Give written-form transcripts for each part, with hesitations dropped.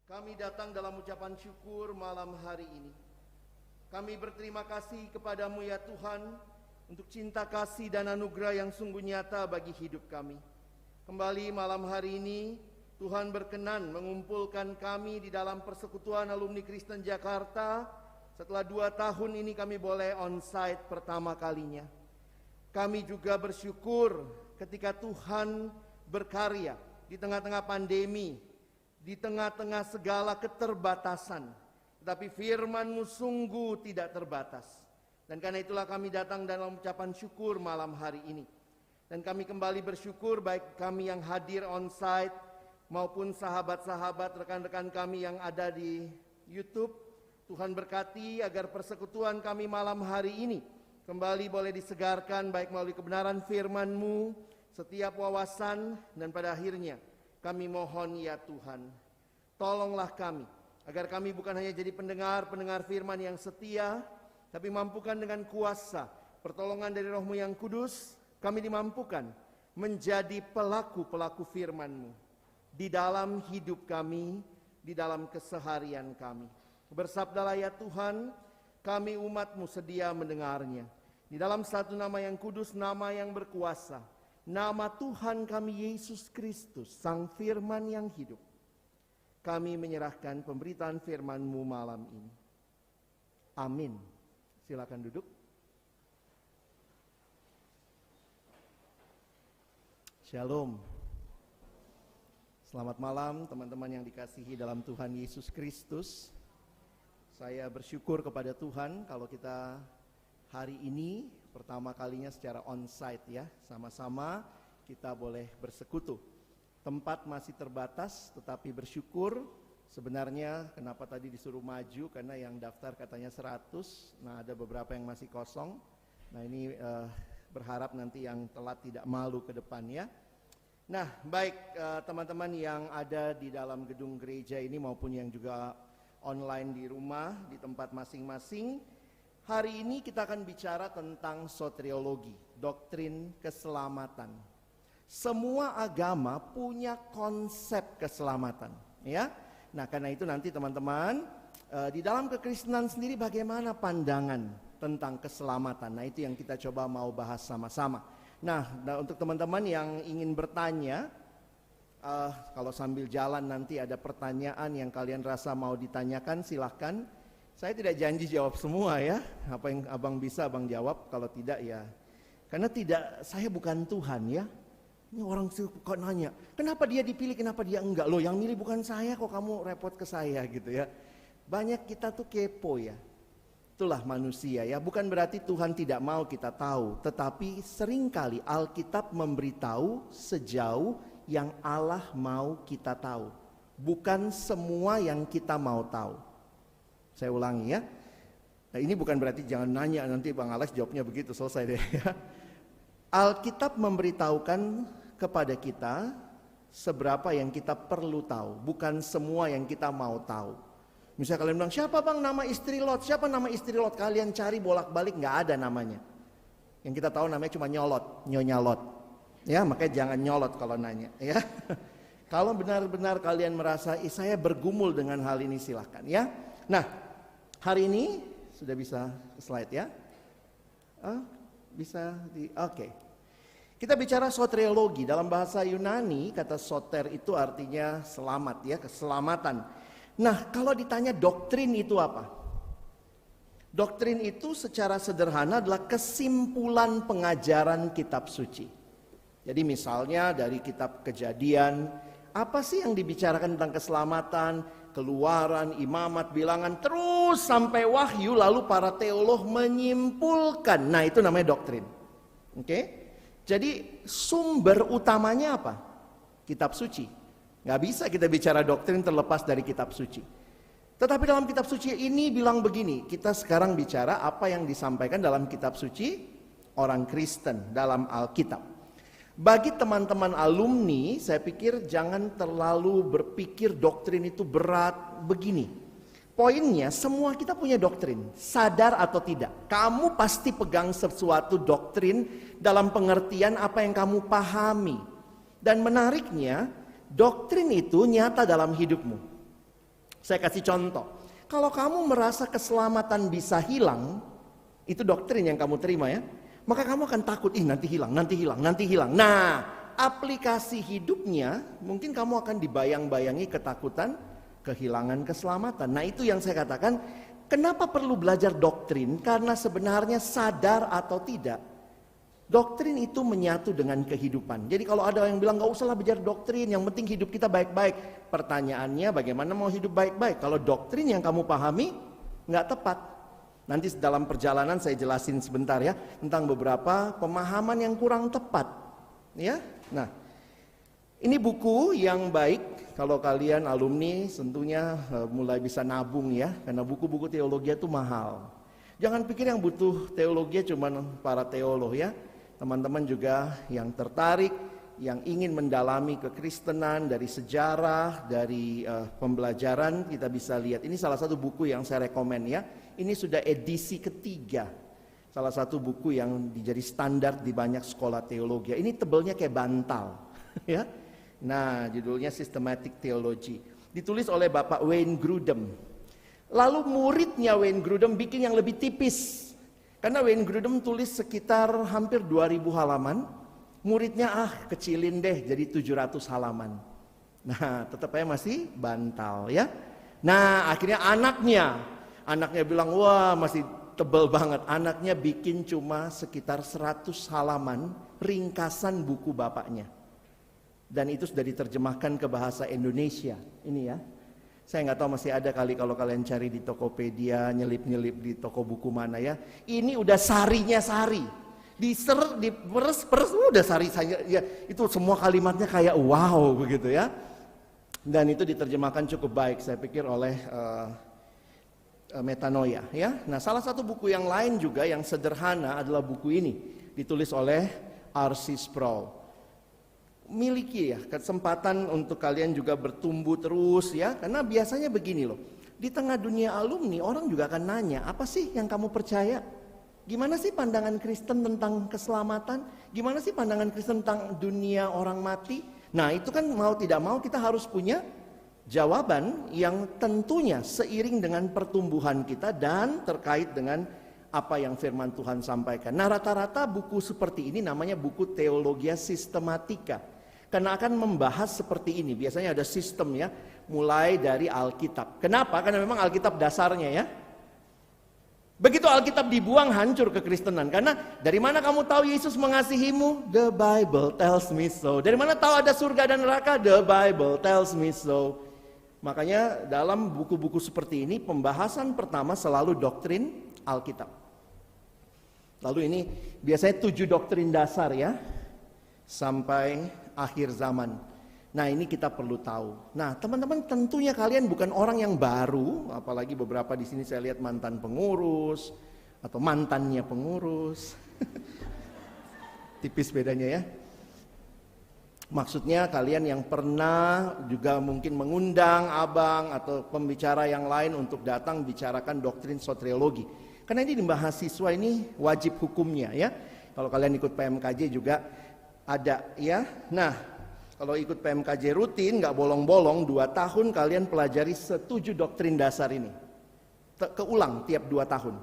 Kami datang dalam ucapan syukur malam hari ini. Kami berterima kasih kepadamu ya Tuhan, untuk cinta kasih dan anugerah yang sungguh nyata bagi hidup kami. Kembali malam hari ini, Tuhan berkenan mengumpulkan kami di dalam persekutuan alumni Kristen Jakarta. Setelah 2 tahun ini kami boleh on-site pertama kalinya. Kami juga bersyukur ketika Tuhan berkarya di tengah-tengah pandemi, di tengah-tengah segala keterbatasan. Tetapi firman-Mu sungguh tidak terbatas. Dan karena itulah kami datang dalam ucapan syukur malam hari ini. Dan kami kembali bersyukur baik kami yang hadir on-site maupun sahabat-sahabat rekan-rekan kami yang ada di YouTube. Tuhan berkati agar persekutuan kami malam hari ini kembali boleh disegarkan baik melalui kebenaran firman-Mu, setiap wawasan, dan pada akhirnya kami mohon ya Tuhan, tolonglah kami agar kami bukan hanya jadi pendengar firman yang setia, tapi mampukan dengan kuasa pertolongan dari Roh-Mu yang kudus, kami dimampukan menjadi pelaku-pelaku firman-Mu di dalam hidup kami, di dalam keseharian kami. Bersabdalah ya Tuhan, kami umat-Mu sedia mendengarnya. Di dalam satu nama yang kudus, nama yang berkuasa, nama Tuhan kami Yesus Kristus, Sang Firman yang hidup. Kami menyerahkan pemberitaan firman-Mu malam ini. Amin. Silakan duduk. Shalom. Selamat malam teman-teman yang dikasihi dalam Tuhan Yesus Kristus. Saya bersyukur kepada Tuhan kalau kita hari ini pertama kalinya secara on-site ya. Sama-sama kita boleh bersekutu. Tempat masih terbatas tetapi bersyukur. Sebenarnya kenapa tadi disuruh maju, karena yang daftar katanya 100. Nah ada beberapa yang masih kosong. Nah ini berharap nanti yang telat tidak malu ke depan ya. Nah baik teman-teman yang ada di dalam gedung gereja ini maupun yang juga online di rumah, di tempat masing-masing. Hari ini kita akan bicara tentang soteriologi, doktrin keselamatan. Semua agama punya konsep keselamatan, ya. Nah, karena itu nanti teman-teman di dalam kekristenan sendiri bagaimana pandangan tentang keselamatan. Nah, itu yang kita coba mau bahas sama-sama. Nah, untuk teman-teman yang ingin bertanya, kalau sambil jalan nanti ada pertanyaan yang kalian rasa mau ditanyakan, silahkan. Saya tidak janji jawab semua ya. Apa yang abang bisa abang jawab, kalau tidak ya. Karena saya bukan Tuhan ya. Ini orang suka nanya, kenapa dia dipilih, kenapa dia enggak? Loh yang milih bukan saya kok, kamu repot ke saya gitu ya. Banyak kita tuh kepo ya. Itulah manusia ya. Bukan berarti Tuhan tidak mau kita tahu. Tetapi seringkali Alkitab memberitahu sejauh yang Allah mau kita tahu. Bukan semua yang kita mau tahu. Saya ulangi ya. Nah, ini bukan berarti jangan nanya, nanti Bang Alex jawabnya begitu, selesai deh ya. Alkitab memberitahukan kepada kita seberapa yang kita perlu tahu, bukan semua yang kita mau tahu. Misalnya kalian bilang, siapa bang nama istri Lot? Siapa nama istri Lot? Kalian cari bolak-balik, nggak ada namanya. Yang kita tahu namanya cuma Nyolot, Nyonya Lot. Ya, makanya jangan nyolot kalau nanya ya. Kalau benar-benar kalian merasa saya bergumul dengan hal ini, silahkan ya. Nah, hari ini sudah bisa slide ya. Oke. Kita bicara soteriologi. Dalam bahasa Yunani kata soter itu artinya selamat ya, keselamatan. Nah, kalau ditanya doktrin itu apa? Doktrin itu secara sederhana adalah kesimpulan pengajaran kitab suci. Jadi misalnya dari kitab Kejadian, apa sih yang dibicarakan tentang keselamatan, Keluaran, Imamat, Bilangan, terus sampai Wahyu, lalu para teolog menyimpulkan. Nah, itu namanya doktrin. Oke? Jadi sumber utamanya apa? Kitab suci. Gak bisa kita bicara doktrin terlepas dari kitab suci. Tetapi dalam kitab suci ini bilang begini, kita sekarang bicara apa yang disampaikan dalam kitab suci orang Kristen dalam Alkitab. Bagi teman-teman alumni, saya pikir jangan terlalu berpikir doktrin itu berat begini. Poinnya, semua kita punya doktrin, sadar atau tidak. Kamu pasti pegang sesuatu doktrin dalam pengertian apa yang kamu pahami. Dan menariknya, doktrin itu nyata dalam hidupmu. Saya kasih contoh. Kalau kamu merasa keselamatan bisa hilang, itu doktrin yang kamu terima ya, maka kamu akan takut, nanti hilang, nanti hilang, nanti hilang. Nah, aplikasi hidupnya mungkin kamu akan dibayang-bayangi ketakutan kehilangan keselamatan. Nah, itu yang saya katakan, kenapa perlu belajar doktrin? Karena sebenarnya sadar atau tidak, doktrin itu menyatu dengan kehidupan. Jadi kalau ada yang bilang gak usahlah belajar doktrin, yang penting hidup kita baik-baik. Pertanyaannya bagaimana mau hidup baik-baik kalau doktrin yang kamu pahami gak tepat. Nanti dalam perjalanan saya jelasin sebentar ya tentang beberapa pemahaman yang kurang tepat. Ya, nah ini buku yang baik kalau kalian alumni tentunya mulai bisa nabung ya, karena buku-buku teologi itu mahal. Jangan pikir yang butuh teologi cuma para teolog ya. Teman-teman juga yang tertarik, yang ingin mendalami kekristenan dari sejarah, dari pembelajaran, kita bisa lihat. Ini salah satu buku yang saya rekomen ya. Ini sudah edisi ketiga. Salah satu buku yang jadi standar di banyak sekolah teologi. Ini tebelnya kayak bantal, ya. Nah, judulnya Systematic Theology. Ditulis oleh Bapak Wayne Grudem. Lalu muridnya Wayne Grudem bikin yang lebih tipis. Karena Wayne Grudem tulis sekitar hampir 2000 halaman. Muridnya kecilin deh jadi 700 halaman. Nah, tetap aja masih bantal ya. Nah, akhirnya anaknya bilang, wah masih tebel banget. Anaknya bikin cuma sekitar 100 halaman ringkasan buku bapaknya. Dan itu sudah diterjemahkan ke bahasa Indonesia. Ini ya. Saya nggak tahu masih ada kali kalau kalian cari di Tokopedia, nyelip-nyelip di toko buku mana ya. Ini udah sarinya sari. Diperes, udah sari saja. Ya, itu semua kalimatnya kayak wow begitu ya. Dan itu diterjemahkan cukup baik saya pikir oleh Metanoia ya. Nah, salah satu buku yang lain juga yang sederhana adalah buku ini, ditulis oleh R.C. Sproul. Miliki ya kesempatan untuk kalian juga bertumbuh terus ya, karena biasanya begini loh, di tengah dunia alumni orang juga akan nanya, apa sih yang kamu percaya? Gimana sih pandangan Kristen tentang keselamatan? Gimana sih pandangan Kristen tentang dunia orang mati? Nah, itu kan mau tidak mau kita harus punya jawaban yang tentunya seiring dengan pertumbuhan kita dan terkait dengan apa yang firman Tuhan sampaikan. Nah, rata-rata buku seperti ini namanya buku Theologia Systematica. Karena akan membahas seperti ini. Biasanya ada sistem ya, mulai dari Alkitab. Kenapa? Karena memang Alkitab dasarnya ya. Begitu Alkitab dibuang, hancur kekristenan. Karena dari mana kamu tahu Yesus mengasihimu? The Bible tells me so. Dari mana tahu ada surga dan neraka? The Bible tells me so. Makanya dalam buku-buku seperti ini pembahasan pertama selalu doktrin Alkitab. Lalu ini biasanya 7 doktrin dasar ya, sampai akhir zaman. Nah, ini kita perlu tahu. Nah, teman-teman tentunya kalian bukan orang yang baru, apalagi beberapa di sini saya lihat mantan pengurus atau mantannya pengurus. Tipis bedanya ya. Maksudnya kalian yang pernah juga mungkin mengundang abang atau pembicara yang lain untuk datang bicarakan doktrin soteriologi. Karena ini di mahasiswa ini wajib hukumnya ya. Kalau kalian ikut PMKJ juga ada ya. Nah, kalau ikut PMKJ rutin nggak bolong-bolong 2 tahun kalian pelajari 7 doktrin dasar ini. Keulang tiap 2 tahun.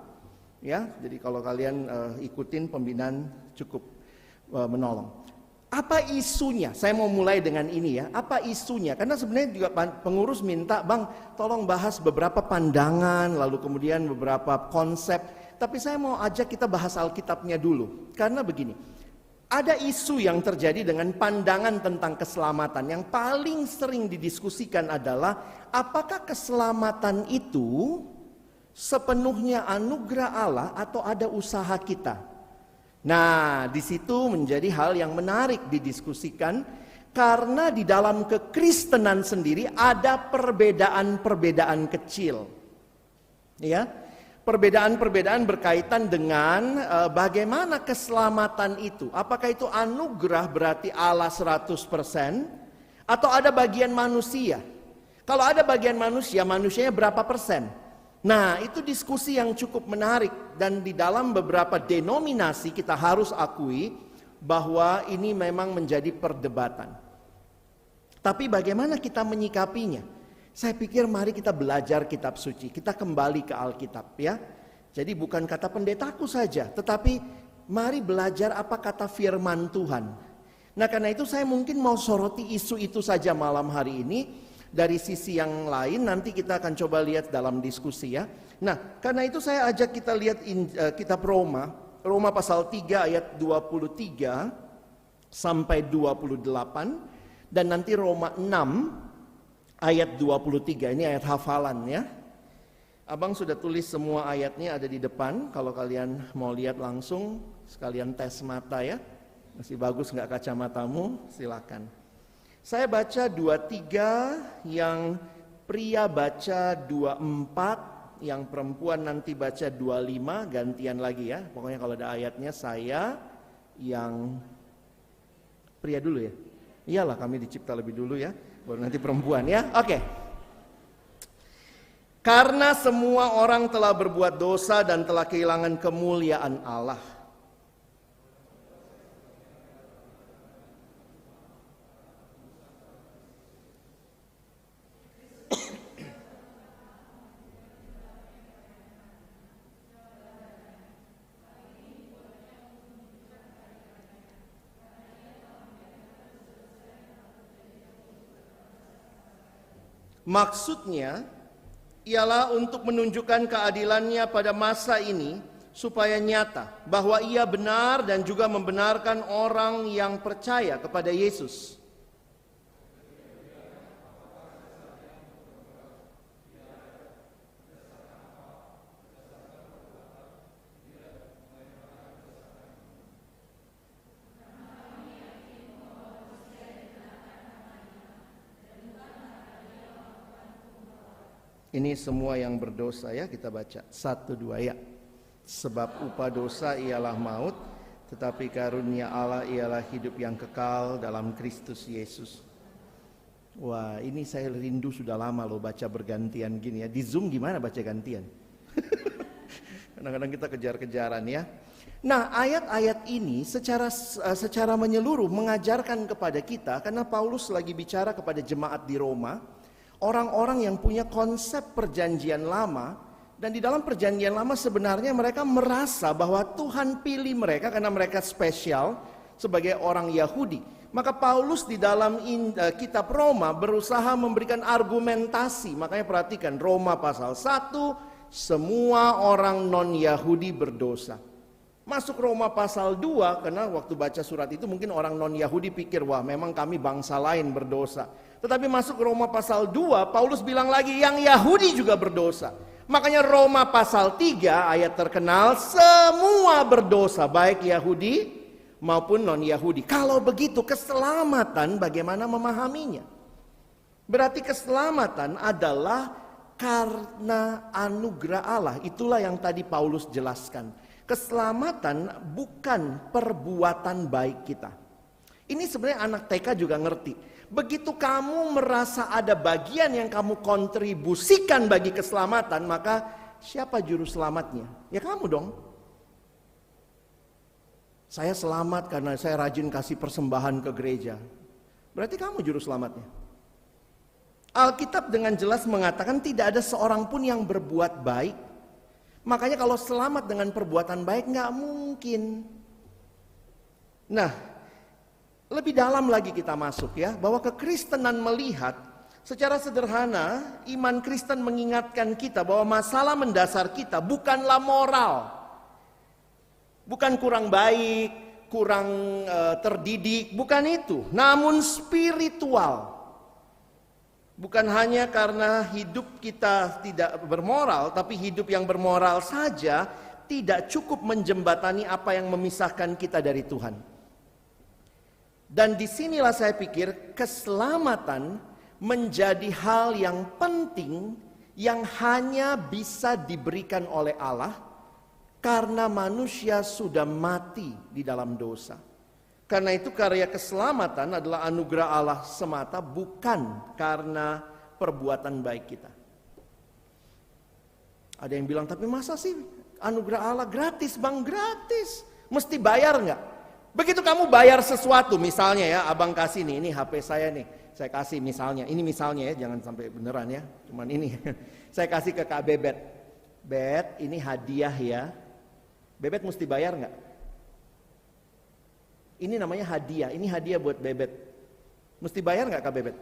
Ya, jadi kalau kalian ikutin pembinaan cukup menolong. Apa isunya? Saya mau mulai dengan ini ya. Apa isunya? Karena sebenarnya juga pengurus minta, Bang, tolong bahas beberapa pandangan, lalu kemudian beberapa konsep. Tapi saya mau ajak kita bahas Alkitabnya dulu. Karena begini, ada isu yang terjadi dengan pandangan tentang keselamatan. Yang paling sering didiskusikan adalah, apakah keselamatan itu sepenuhnya anugerah Allah atau ada usaha kita? Nah, di situ menjadi hal yang menarik didiskusikan karena di dalam kekristenan sendiri ada perbedaan-perbedaan kecil. Ya. Perbedaan-perbedaan berkaitan dengan bagaimana keselamatan itu. Apakah itu anugerah berarti Allah 100% atau ada bagian manusia? Kalau ada bagian manusia, manusianya berapa persen? Nah, itu diskusi yang cukup menarik dan di dalam beberapa denominasi kita harus akui bahwa ini memang menjadi perdebatan. Tapi bagaimana kita menyikapinya? Saya pikir mari kita belajar kitab suci, kita kembali ke Alkitab ya. Jadi bukan kata pendetaku saja, tetapi mari belajar apa kata firman Tuhan. Nah karena itu saya mungkin mau soroti isu itu saja malam hari ini. Dari sisi yang lain nanti kita akan coba lihat dalam diskusi ya. Nah karena itu saya ajak kita lihat kitab Roma pasal 3 ayat 23 sampai 28. Dan nanti Roma 6 ayat 23, ini ayat hafalan ya. Abang sudah tulis semua ayatnya ada di depan. Kalau kalian mau lihat langsung, sekalian tes mata ya. Masih bagus nggak kacamatamu? Silakan. Saya baca 23, yang pria baca 24, yang perempuan nanti baca 25, gantian lagi ya. Pokoknya kalau ada ayatnya saya yang pria dulu ya. Iyalah kami dicipta lebih dulu ya, baru nanti perempuan ya. Oke. Karena semua orang telah berbuat dosa dan telah kehilangan kemuliaan Allah. Maksudnya ialah untuk menunjukkan keadilannya pada masa ini supaya nyata bahwa ia benar dan juga membenarkan orang yang percaya kepada Yesus. Ini semua yang berdosa ya, kita baca 1, 2 ya. Sebab upah dosa ialah maut, tetapi karunia Allah ialah hidup yang kekal dalam Kristus Yesus. Wah, ini saya rindu sudah lama loh baca bergantian gini ya. Di Zoom gimana baca gantian? Kadang-kadang kita kejar-kejaran ya. Nah, ayat-ayat ini secara menyeluruh mengajarkan kepada kita, karena Paulus lagi bicara kepada jemaat di Roma, orang-orang yang punya konsep perjanjian lama, dan di dalam perjanjian lama sebenarnya mereka merasa bahwa Tuhan pilih mereka karena mereka spesial sebagai orang Yahudi. Maka Paulus di dalam kitab Roma berusaha memberikan argumentasi. Makanya perhatikan Roma pasal 1, semua orang non-Yahudi berdosa. Masuk Roma pasal 2, karena waktu baca surat itu mungkin orang non-Yahudi pikir, wah memang kami bangsa lain berdosa. Tetapi masuk Roma pasal 2, Paulus bilang lagi yang Yahudi juga berdosa. Makanya Roma pasal 3 ayat terkenal, semua berdosa baik Yahudi maupun non-Yahudi. Kalau begitu keselamatan bagaimana memahaminya? Berarti keselamatan adalah karena anugerah Allah. Itulah yang tadi Paulus jelaskan. Keselamatan bukan perbuatan baik kita. Ini sebenarnya anak TK juga ngerti. Begitu kamu merasa ada bagian yang kamu kontribusikan bagi keselamatan, maka siapa juru selamatnya? Ya kamu dong. Saya selamat karena saya rajin kasih persembahan ke gereja. Berarti kamu juru selamatnya. Alkitab dengan jelas mengatakan tidak ada seorang pun yang berbuat baik. Makanya kalau selamat dengan perbuatan baik nggak mungkin. Nah, lebih dalam lagi kita masuk ya, bahwa kekristenan melihat secara sederhana, iman Kristen mengingatkan kita bahwa masalah mendasar kita bukanlah moral. Bukan kurang baik, kurang terdidik, bukan itu. Namun spiritual. Bukan hanya karena hidup kita tidak bermoral, tapi hidup yang bermoral saja tidak cukup menjembatani apa yang memisahkan kita dari Tuhan. Dan disinilah saya pikir keselamatan menjadi hal yang penting yang hanya bisa diberikan oleh Allah karena manusia sudah mati di dalam dosa. Karena itu karya keselamatan adalah anugerah Allah semata, bukan karena perbuatan baik kita. Ada yang bilang, tapi masa sih anugerah Allah gratis bang? Gratis. Mesti bayar nggak? Begitu kamu bayar sesuatu, misalnya ya abang kasih nih, ini HP saya nih. saya kasih misalnya, ini misalnya ya, jangan sampai beneran ya, cuman ini. Saya kasih ke Kak Bebet. Bet, ini hadiah ya. Bebet mesti bayar nggak? Ini namanya hadiah, ini hadiah buat Bebet. Mesti bayar nggak Kak Bebet?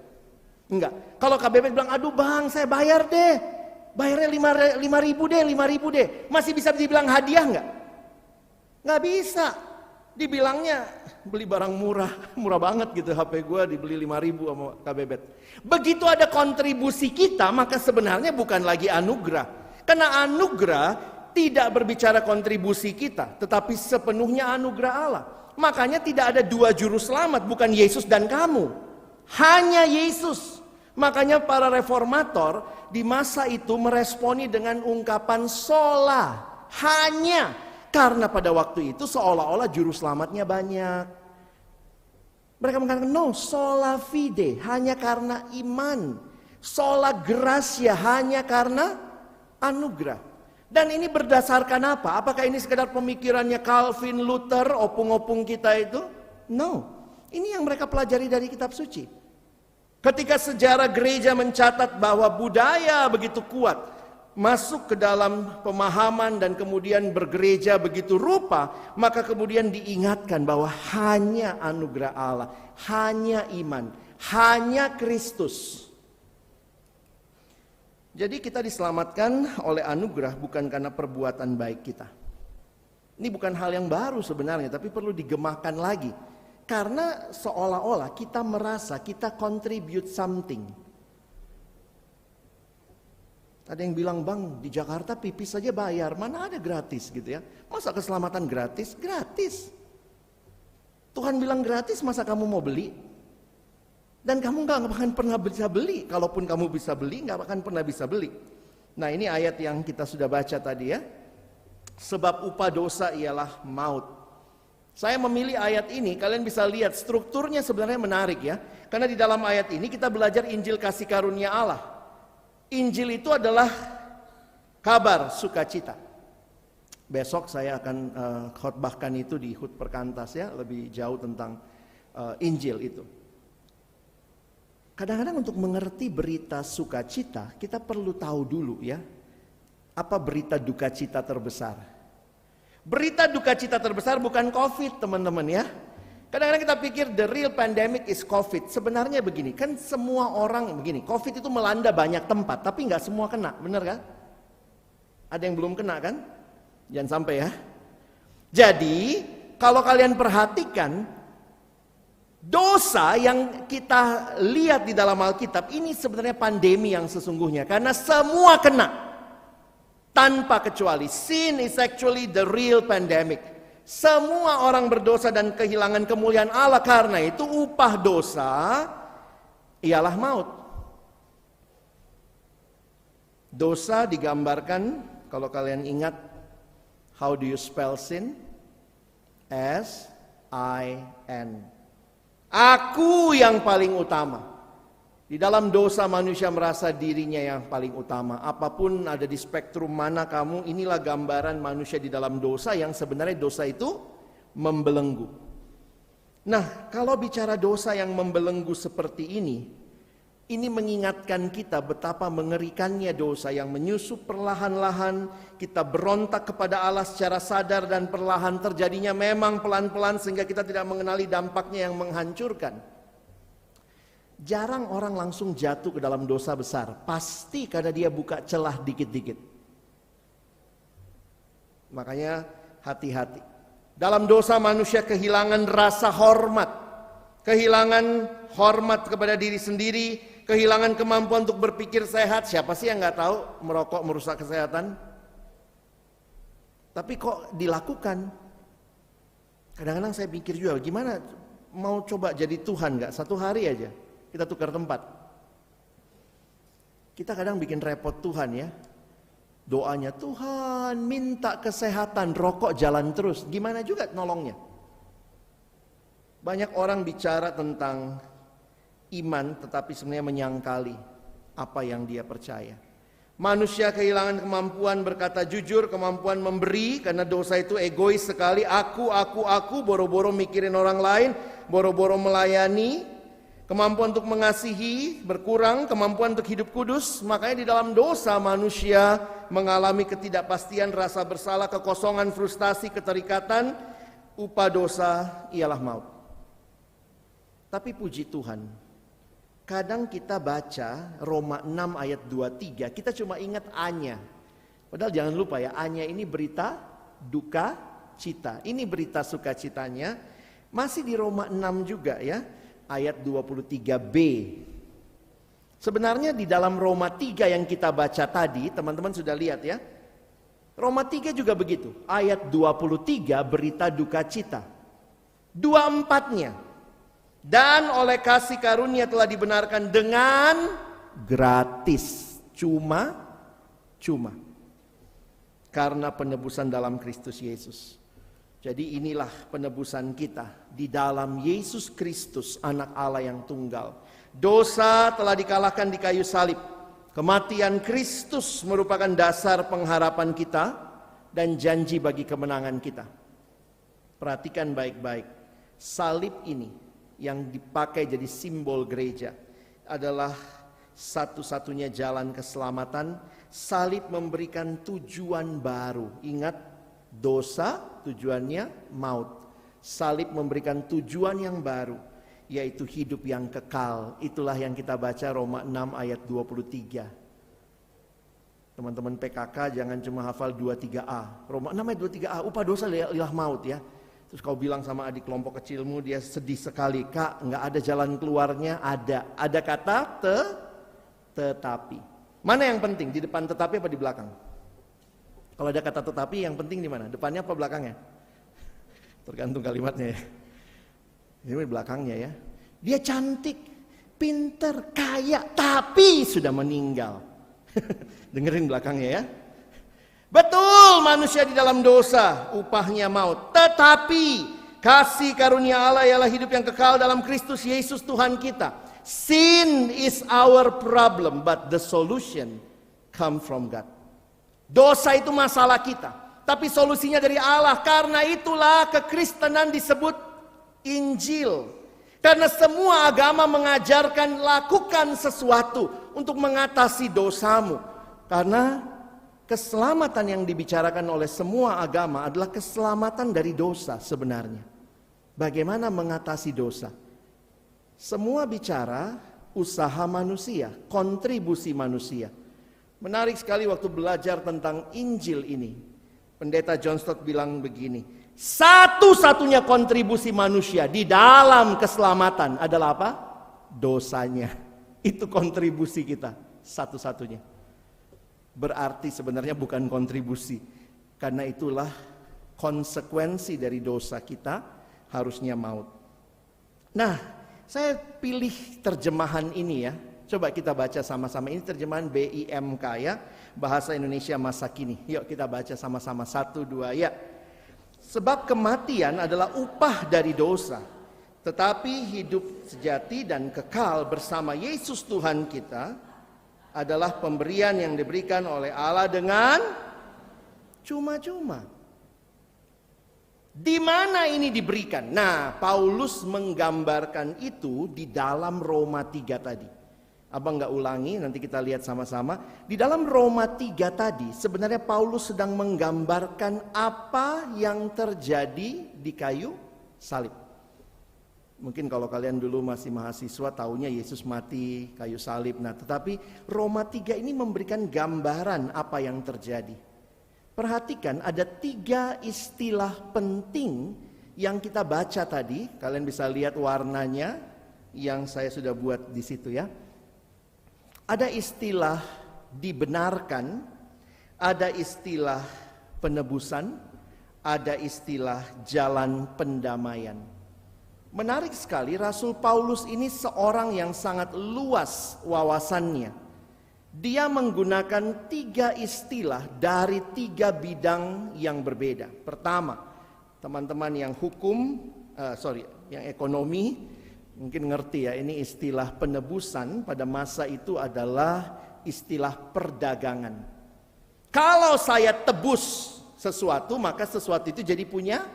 Enggak. Kalau Kak Bebet bilang, aduh bang saya bayar deh. Bayarnya 5.000 deh. Masih bisa dibilang hadiah nggak? Nggak bisa. Dibilangnya beli barang murah banget gitu. HP gue dibeli 5.000 sama Kak Bebet. Begitu ada kontribusi kita, maka sebenarnya bukan lagi anugerah. Karena anugerah tidak berbicara kontribusi kita, tetapi sepenuhnya anugerah Allah. Makanya tidak ada dua juru selamat, bukan Yesus dan kamu. Hanya Yesus. Makanya para reformator di masa itu meresponi dengan ungkapan sola. Hanya. Karena pada waktu itu seolah-olah juru selamatnya banyak. Mereka mengatakan no, sola fide, hanya karena iman. Sola gratia, hanya karena anugerah. Dan ini berdasarkan apa? Apakah ini sekedar pemikirannya Calvin, Luther, opung-opung kita itu? No. Ini yang mereka pelajari dari kitab suci. Ketika sejarah gereja mencatat bahwa budaya begitu kuat masuk ke dalam pemahaman dan kemudian bergereja begitu rupa, maka kemudian diingatkan bahwa hanya anugerah Allah, hanya iman, hanya Kristus. Jadi kita diselamatkan oleh anugerah bukan karena perbuatan baik kita. Ini bukan hal yang baru sebenarnya, tapi perlu digemahkan lagi. Karena seolah-olah kita merasa kita contribute something. Ada yang bilang, bang di Jakarta pipis saja bayar, mana ada gratis gitu ya. Masa keselamatan gratis? Gratis. Tuhan bilang gratis, masa kamu mau beli? Dan kamu gak akan pernah bisa beli. Kalaupun kamu bisa beli, gak akan pernah bisa beli. Nah ini ayat yang kita sudah baca tadi ya. Sebab upah dosa ialah maut. Saya memilih ayat ini, kalian bisa lihat strukturnya sebenarnya menarik ya. Karena di dalam ayat ini kita belajar Injil kasih karunia Allah. Injil itu adalah kabar sukacita. Besok saya akan khotbahkan itu di Hut Perkantas ya, lebih jauh tentang Injil itu. Kadang-kadang untuk mengerti berita sukacita, kita perlu tahu dulu ya, apa berita duka cita terbesar. Berita duka cita terbesar bukan COVID teman-teman ya. Kadang-kadang kita pikir the real pandemic is COVID. Sebenarnya begini, kan semua orang begini, COVID itu melanda banyak tempat, tapi nggak semua kena, benar kan? Ada yang belum kena kan? Jangan sampai ya. Jadi, kalau kalian perhatikan, dosa yang kita lihat di dalam Alkitab ini sebenarnya pandemi yang sesungguhnya. Karena semua kena. Tanpa kecuali. Sin is actually the real pandemic. Semua orang berdosa dan kehilangan kemuliaan Allah. Karena itu upah dosa ialah maut. Dosa digambarkan, kalau kalian ingat, how do you spell sin? S-I-N. Aku yang paling utama. Di dalam dosa manusia merasa dirinya yang paling utama. Apapun ada di spektrum mana kamu, inilah gambaran manusia di dalam dosa yang sebenarnya dosa itu membelenggu. Nah, kalau bicara dosa yang membelenggu seperti ini mengingatkan kita betapa mengerikannya dosa yang menyusup perlahan-lahan. Kita berontak kepada Allah secara sadar dan perlahan terjadinya memang pelan-pelan sehingga kita tidak mengenali dampaknya yang menghancurkan. Jarang orang langsung jatuh ke dalam dosa besar. Pasti karena dia buka celah dikit-dikit. Makanya hati-hati. Dalam dosa manusia kehilangan rasa hormat. Kehilangan hormat kepada diri sendiri. Kehilangan kemampuan untuk berpikir sehat. Siapa sih yang gak tahu merokok merusak kesehatan? Tapi kok dilakukan? Kadang-kadang saya pikir juga, gimana mau coba jadi Tuhan gak? Satu hari aja kita tukar tempat. Kita kadang bikin repot Tuhan ya. Doanya, Tuhan minta kesehatan, rokok jalan terus. Gimana juga nolongnya? Banyak orang bicara tentang iman tetapi sebenarnya menyangkali apa yang dia percaya. Manusia kehilangan kemampuan berkata jujur, kemampuan memberi karena dosa itu egois sekali. Aku, boro-boro mikirin orang lain, boro-boro melayani. Kemampuan untuk mengasihi berkurang, kemampuan untuk hidup kudus. Makanya di dalam dosa manusia mengalami ketidakpastian, rasa bersalah, kekosongan, frustasi, keterikatan. Upah dosa ialah maut. Tapi puji Tuhan, kadang kita baca Roma 6 ayat 23, kita cuma ingat A-nya. Padahal jangan lupa ya, A-nya ini berita duka cita. Ini berita sukacitanya. Masih di Roma 6 juga ya, ayat 23b. Sebenarnya di dalam Roma 3 yang kita baca tadi, teman-teman sudah lihat ya. Roma 3 juga begitu. Ayat 23 berita duka cita. 24-nya. Dan oleh kasih karunia telah dibenarkan dengan gratis. Cuma. Karena penebusan dalam Kristus Yesus. Jadi inilah penebusan kita di dalam Yesus Kristus, anak Allah yang tunggal. Dosa telah dikalahkan di kayu salib. Kematian Kristus merupakan dasar pengharapan kita dan janji bagi kemenangan kita. Perhatikan baik-baik. Salib ini yang dipakai jadi simbol gereja adalah satu-satunya jalan keselamatan. Salib memberikan tujuan baru. Ingat, dosa tujuannya maut. Salib memberikan tujuan yang baru, yaitu hidup yang kekal. Itulah yang kita baca Roma 6 ayat 23. Teman-teman PKK jangan cuma hafal 23a. Roma 6 ayat 23a, upah dosa ialah maut ya. Terus kau bilang sama adik kelompok kecilmu, dia sedih sekali. Kak, nggak ada jalan keluarnya. Ada kata tetapi. Mana yang penting, di depan tetapi apa di belakang? Kalau ada kata tetapi, yang penting di mana? Depannya apa belakangnya? Tergantung kalimatnya ya. Ini belakangnya ya. Dia cantik, pinter, kaya, tapi sudah meninggal. Dengerin belakangnya ya. Betul, manusia di dalam dosa, upahnya maut. Tetapi kasih karunia Allah ialah hidup yang kekal dalam Kristus Yesus Tuhan kita. Sin is our problem, but the solution come from God. Dosa itu masalah kita, tapi solusinya dari Allah. Karena itulah kekristenan disebut Injil. Karena semua agama mengajarkan lakukan sesuatu untuk mengatasi dosamu. Karena keselamatan yang dibicarakan oleh semua agama adalah keselamatan dari dosa sebenarnya. Bagaimana mengatasi dosa? Semua bicara usaha manusia, kontribusi manusia. Menarik sekali waktu belajar tentang Injil ini. Pendeta John Stott bilang begini, satu-satunya kontribusi manusia di dalam keselamatan adalah apa? Dosanya. Itu kontribusi kita, satu-satunya. Berarti sebenarnya bukan kontribusi. Karena itulah konsekuensi dari dosa kita harusnya maut. Nah, saya pilih terjemahan ini ya. Coba kita baca sama-sama. Ini terjemahan BIMK ya. Bahasa Indonesia masa kini. Yuk kita baca sama-sama. 1, 2 ya. Sebab kematian adalah upah dari dosa. Tetapi hidup sejati dan kekal bersama Yesus Tuhan kita adalah pemberian yang diberikan oleh Allah dengan cuma-cuma. Di mana ini diberikan? Nah, Paulus menggambarkan itu di dalam Roma 3 tadi. Abang nggak ulangi, nanti kita lihat sama-sama. Di dalam Roma 3 tadi, sebenarnya Paulus sedang menggambarkan apa yang terjadi di kayu salib. Mungkin kalau kalian dulu masih mahasiswa, taunya Yesus mati kayu salib. Nah, tetapi Roma 3 ini memberikan gambaran apa yang terjadi. Perhatikan ada 3 istilah penting yang kita baca tadi. Kalian bisa lihat warnanya yang saya sudah buat di situ ya. Ada istilah dibenarkan, ada istilah penebusan, ada istilah jalan pendamaian. Menarik sekali, Rasul Paulus ini seorang yang sangat luas wawasannya. Dia menggunakan 3 istilah dari 3 bidang yang berbeda. Pertama, teman-teman yang yang ekonomi mungkin ngerti ya, ini istilah penebusan pada masa itu adalah istilah perdagangan. Kalau saya tebus sesuatu, maka sesuatu itu jadi punya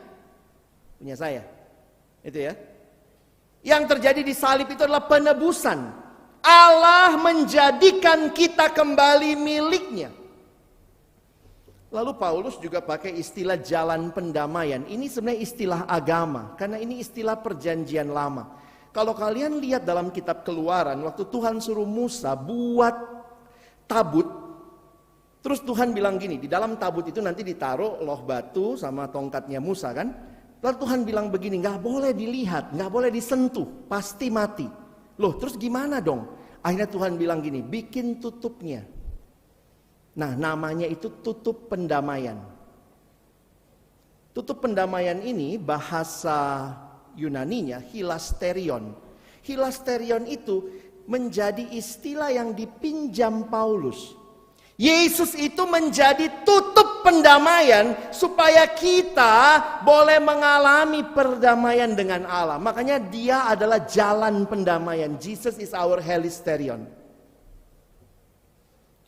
saya. Itu ya. Yang terjadi di salib itu adalah penebusan. Allah menjadikan kita kembali miliknya. Lalu Paulus juga pakai istilah jalan pendamaian. Ini sebenarnya istilah agama, karena ini istilah perjanjian lama. Kalau kalian lihat dalam kitab Keluaran, waktu Tuhan suruh Musa buat tabut, terus Tuhan bilang gini, di dalam tabut itu nanti ditaruh loh batu sama tongkatnya Musa kan. Lalu Tuhan bilang begini, gak boleh dilihat, gak boleh disentuh, pasti mati. Loh terus gimana dong? Akhirnya Tuhan bilang gini, bikin tutupnya. Nah namanya itu tutup pendamaian. Tutup pendamaian ini bahasa Yunaninya hilasterion. Hilasterion itu menjadi istilah yang dipinjam Paulus. Yesus itu menjadi tutup pendamaian supaya kita boleh mengalami perdamaian dengan Allah. Makanya dia adalah jalan pendamaian. Jesus is our hilasterion.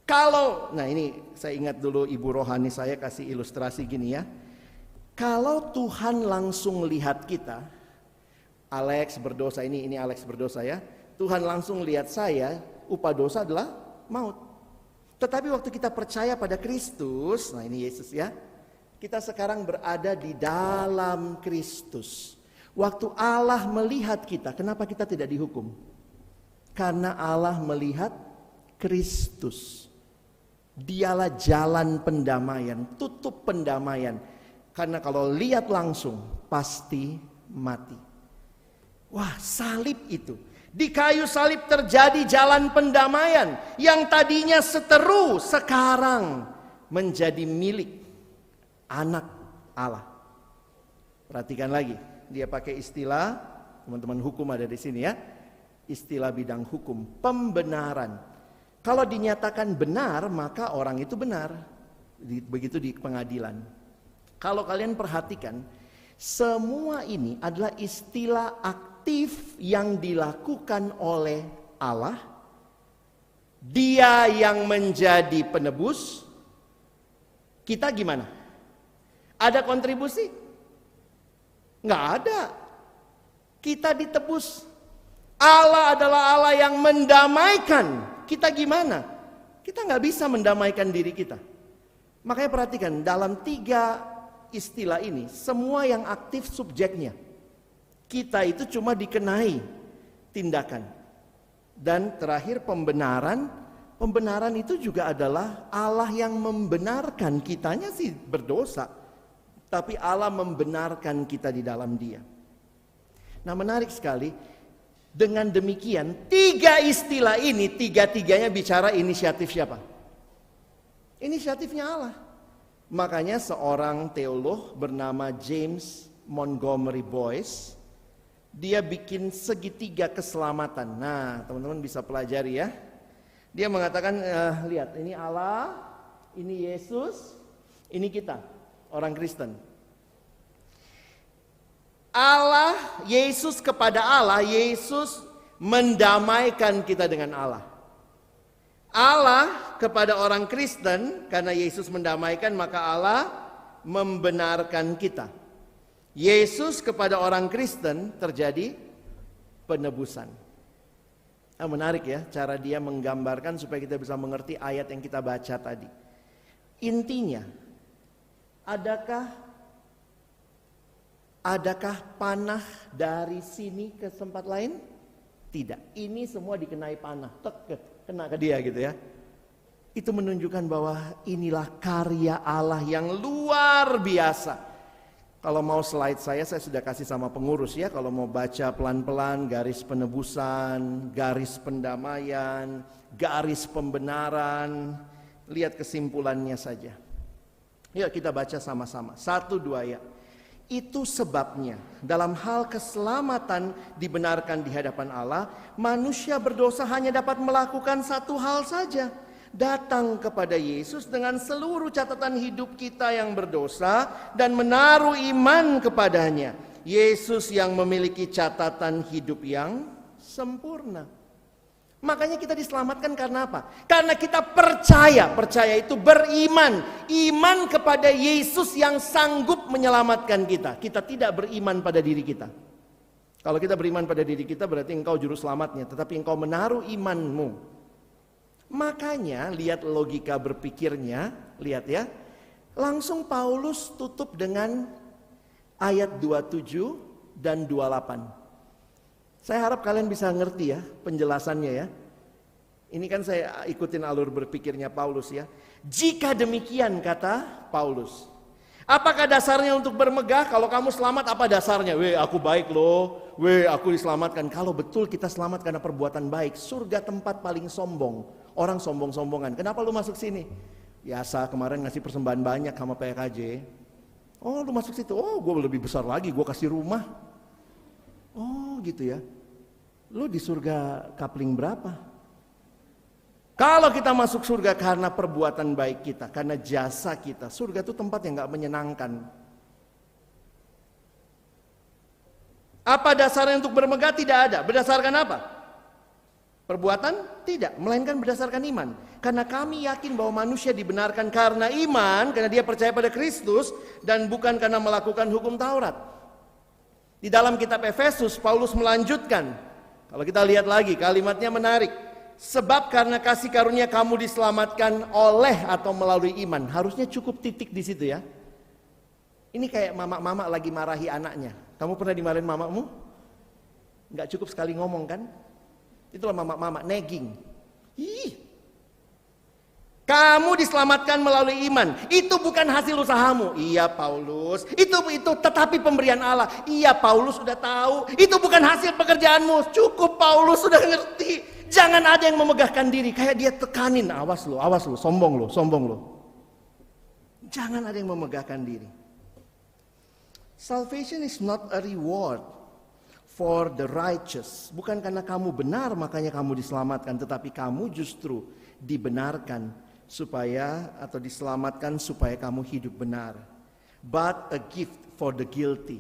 Nah ini saya ingat dulu ibu rohani saya kasih ilustrasi gini ya. Kalau Tuhan langsung lihat kita, Alex berdosa ini Alex berdosa ya. Tuhan langsung lihat saya, upah dosa adalah maut. Tetapi waktu kita percaya pada Kristus, nah ini Yesus ya, kita sekarang berada di dalam Kristus. Waktu Allah melihat kita, kenapa kita tidak dihukum? Karena Allah melihat Kristus. Dialah jalan pendamaian, tutup pendamaian. Karena kalau lihat langsung, pasti mati. Wah, salib itu. Di kayu salib terjadi jalan pendamaian yang tadinya seteru sekarang menjadi milik anak Allah. Perhatikan lagi, dia pakai istilah, teman-teman hukum ada di sini ya. Istilah bidang hukum, pembenaran. Kalau dinyatakan benar, maka orang itu benar. Begitu di pengadilan. Kalau kalian perhatikan, semua ini adalah istilah yang dilakukan oleh Allah. Dia yang menjadi penebus. Kita gimana? Ada kontribusi? Nggak ada. Kita ditebus. Allah adalah Allah yang mendamaikan. Kita gimana? Kita nggak bisa mendamaikan diri kita. Makanya perhatikan, dalam 3 istilah ini, semua yang aktif subjeknya. Kita itu cuma dikenai tindakan. Dan terakhir pembenaran. Pembenaran itu juga adalah Allah yang membenarkan. Kitanya sih berdosa, tapi Allah membenarkan kita di dalam Dia. Nah menarik sekali. Dengan demikian 3 istilah ini, 3-tiganya bicara inisiatif siapa? Inisiatifnya Allah. Makanya seorang teolog bernama James Montgomery Boyce, dia bikin segitiga keselamatan. Nah, teman-teman bisa pelajari ya. Dia mengatakan, lihat, ini Allah, ini Yesus, ini kita, orang Kristen. Allah, Yesus kepada Allah, Yesus mendamaikan kita dengan Allah. Allah kepada orang Kristen, karena Yesus mendamaikan, maka Allah membenarkan kita. Yesus kepada orang Kristen terjadi penebusan. Nah, menarik ya cara dia menggambarkan supaya kita bisa mengerti ayat yang kita baca tadi. Intinya, adakah panah dari sini ke tempat lain? Tidak. Ini semua dikenai panah. Kena ke dia gitu ya. Itu menunjukkan bahwa inilah karya Allah yang luar biasa. Kalau mau slide saya sudah kasih sama pengurus ya. Kalau mau baca pelan-pelan garis penebusan, garis pendamaian, garis pembenaran, lihat kesimpulannya saja. Yuk kita baca sama-sama. 1, 2 ya. Itu sebabnya dalam hal keselamatan dibenarkan di hadapan Allah, manusia berdosa hanya dapat melakukan satu hal saja. Datang kepada Yesus dengan seluruh catatan hidup kita yang berdosa dan menaruh iman kepadanya. Yesus yang memiliki catatan hidup yang sempurna. Makanya kita diselamatkan karena apa? Karena kita percaya. Percaya itu beriman. Iman kepada Yesus yang sanggup menyelamatkan kita. Kita tidak beriman pada diri kita. Kalau kita beriman pada diri kita berarti engkau juru selamatnya, tetapi engkau menaruh imanmu. Makanya lihat logika berpikirnya, lihat ya. Langsung Paulus tutup dengan ayat 27 dan 28. Saya harap kalian bisa ngerti ya penjelasannya ya. Ini kan saya ikutin alur berpikirnya Paulus ya. Jika demikian kata Paulus, apakah dasarnya untuk bermegah? Kalau kamu selamat apa dasarnya? Aku baik loh, aku diselamatkan. Kalau betul kita selamat karena perbuatan baik, surga tempat paling sombong. Orang sombong-sombongan. Kenapa lu masuk sini? Biasa kemarin ngasih persembahan banyak sama PKJ. Oh lu masuk situ, oh gue lebih besar lagi, gue kasih rumah. Oh gitu ya. Lu di surga kapling berapa? Kalau kita masuk surga karena perbuatan baik kita, karena jasa kita, surga itu tempat yang gak menyenangkan. Apa dasarnya untuk bermegah? Tidak ada. Berdasarkan apa? Perbuatan? Tidak, melainkan berdasarkan iman. Karena kami yakin bahwa manusia dibenarkan karena iman, karena dia percaya pada Kristus, dan bukan karena melakukan hukum Taurat. Di dalam kitab Efesus, Paulus melanjutkan. Kalau kita lihat lagi, kalimatnya menarik. Sebab karena kasih karunia kamu diselamatkan oleh atau melalui iman. Harusnya cukup titik di situ ya. Ini kayak mama-mama lagi marahi anaknya. Kamu pernah dimarahin mamamu? Nggak cukup sekali ngomong kan? Itulah mama-mama, nagging. Kamu diselamatkan melalui iman. Itu bukan hasil usahamu. Iya Paulus. Itu tetapi pemberian Allah. Iya Paulus sudah tahu. Itu bukan hasil pekerjaanmu. Cukup Paulus sudah ngerti. Jangan ada yang memegahkan diri. Kayak dia tekanin. Awas lo, sombong lo. Jangan ada yang memegahkan diri. Salvation is not a reward for the righteous. Bukan karena kamu benar makanya kamu diselamatkan. Tetapi kamu justru dibenarkan supaya atau diselamatkan supaya kamu hidup benar. But a gift for the guilty.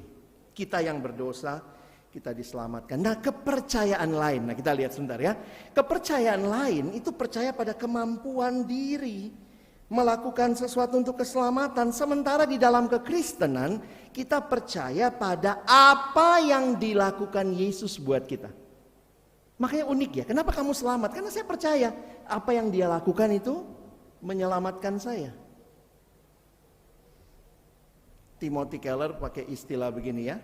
Kita yang berdosa, kita diselamatkan. Nah kepercayaan lain, nah kita lihat sebentar ya. Kepercayaan lain itu percaya pada kemampuan diri melakukan sesuatu untuk keselamatan. Sementara di dalam kekristenan kita percaya pada apa yang dilakukan Yesus buat kita. Makanya unik ya, kenapa kamu selamat? Karena saya percaya apa yang dia lakukan itu menyelamatkan saya. Timothy Keller pakai istilah begini ya.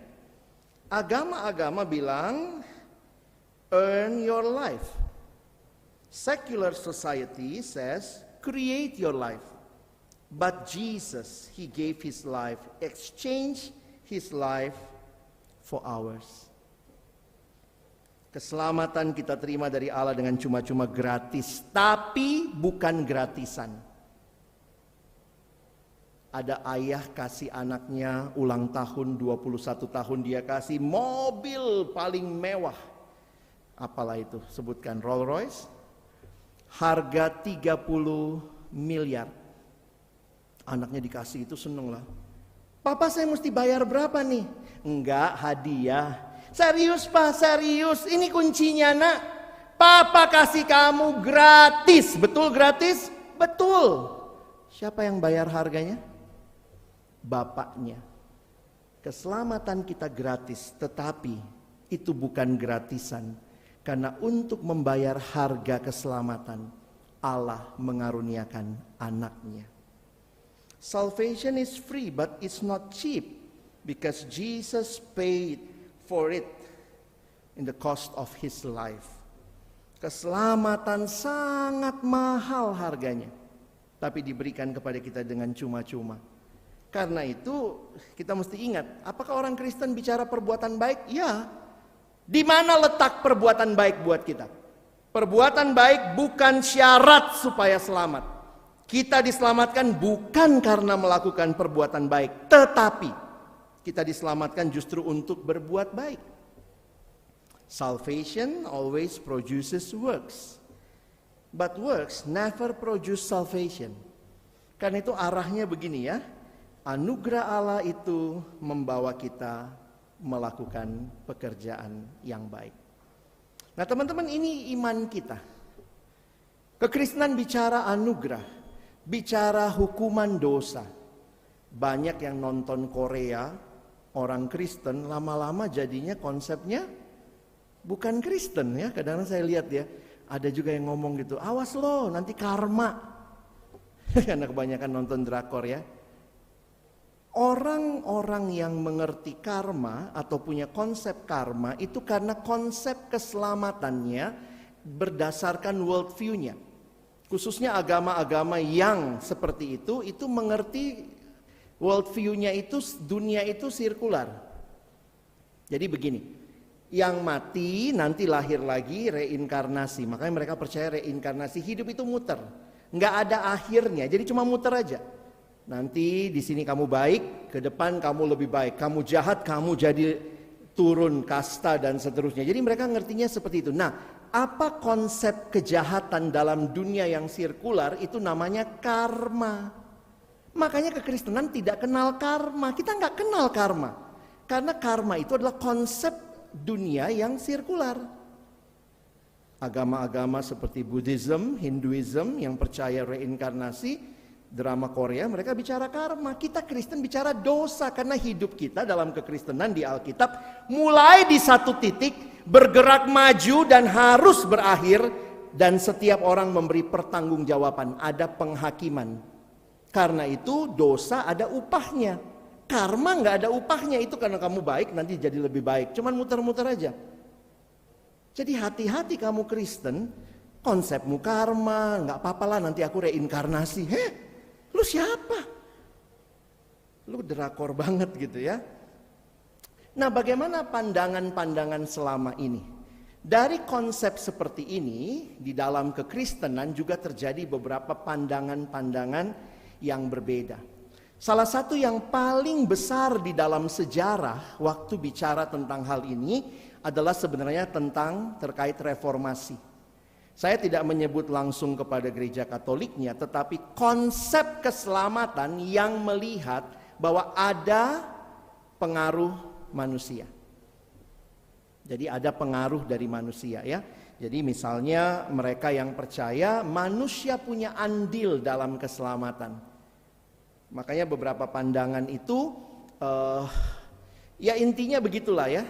Agama-agama bilang earn your life. Secular society says create your life. But Jesus, he gave his life, exchange his life for ours. Keselamatan kita terima dari Allah dengan cuma-cuma gratis, tapi bukan gratisan. Ada ayah kasih anaknya ulang tahun 21 tahun, dia kasih mobil paling mewah. Apalah itu? Sebutkan, Rolls Royce. Harga 30 miliar. Anaknya dikasih itu seneng lah. Papa saya mesti bayar berapa nih? Enggak, hadiah. Serius Pak, serius. Ini kuncinya nak. Papa kasih kamu gratis. Betul gratis? Betul. Siapa yang bayar harganya? Bapaknya. Keselamatan kita gratis, tetapi itu bukan gratisan. Karena untuk membayar harga keselamatan, Allah mengaruniakan anaknya. Salvation is free, but it's not cheap. Because Jesus paid for it in the cost of his life. Keselamatan sangat mahal harganya, tapi diberikan kepada kita dengan cuma-cuma. Karena itu kita mesti ingat, apakah orang Kristen bicara perbuatan baik? Ya. Di mana letak perbuatan baik buat kita? Perbuatan baik bukan syarat supaya selamat. Kita diselamatkan bukan karena melakukan perbuatan baik, tetapi kita diselamatkan justru untuk berbuat baik. Salvation always produces works, but works never produce salvation. Karena itu arahnya begini ya. Anugerah Allah itu membawa kita melakukan pekerjaan yang baik. Nah teman-teman, ini iman kita. Kekristenan bicara anugerah, bicara hukuman dosa. Banyak yang nonton Korea, orang Kristen, lama-lama jadinya konsepnya bukan Kristen ya. Kadang-kadang saya lihat ya, ada juga yang ngomong gitu, awas lo nanti karma. Karena kebanyakan nonton drakor ya. Orang-orang yang mengerti karma atau punya konsep karma itu karena konsep keselamatannya berdasarkan worldview-nya. Khususnya agama-agama yang seperti itu mengerti worldview-nya itu dunia itu sirkular. Jadi begini, yang mati nanti lahir lagi, reinkarnasi. Makanya mereka percaya reinkarnasi, hidup itu muter, nggak ada akhirnya, jadi cuma muter aja. Nanti di sini kamu baik, ke depan kamu lebih baik, kamu jahat, kamu jadi turun kasta dan seterusnya. Jadi mereka ngertinya seperti itu. Nah, apa konsep kejahatan dalam dunia yang sirkular itu namanya karma. Makanya kekristenan tidak kenal karma. Kita nggak kenal karma. Karena karma itu adalah konsep dunia yang sirkular. Agama-agama seperti Buddhism, Hinduism yang percaya reinkarnasi, drama Korea mereka bicara karma. Kita Kristen bicara dosa. Karena hidup kita dalam kekristenan di Alkitab mulai di satu titik bergerak maju dan harus berakhir. Dan setiap orang memberi pertanggungjawaban. Ada penghakiman. Karena itu dosa ada upahnya. Karma nggak ada upahnya. Itu karena kamu baik nanti jadi lebih baik. Cuman muter-muter aja. Jadi hati-hati kamu Kristen. Konsepmu karma, nggak apa-apa lah nanti aku reinkarnasi. Lu siapa? Lu drakor banget gitu ya. Nah, bagaimana pandangan-pandangan selama ini? Dari konsep seperti ini, di dalam kekristenan juga terjadi beberapa pandangan-pandangan yang berbeda. Salah satu yang paling besar di dalam sejarah waktu bicara tentang hal ini adalah sebenarnya tentang terkait reformasi. Saya tidak menyebut langsung kepada gereja Katoliknya, tetapi konsep keselamatan yang melihat bahwa ada pengaruh manusia. Jadi ada pengaruh dari manusia ya. Jadi misalnya mereka yang percaya manusia punya andil dalam keselamatan. Makanya beberapa pandangan itu ya intinya begitulah ya.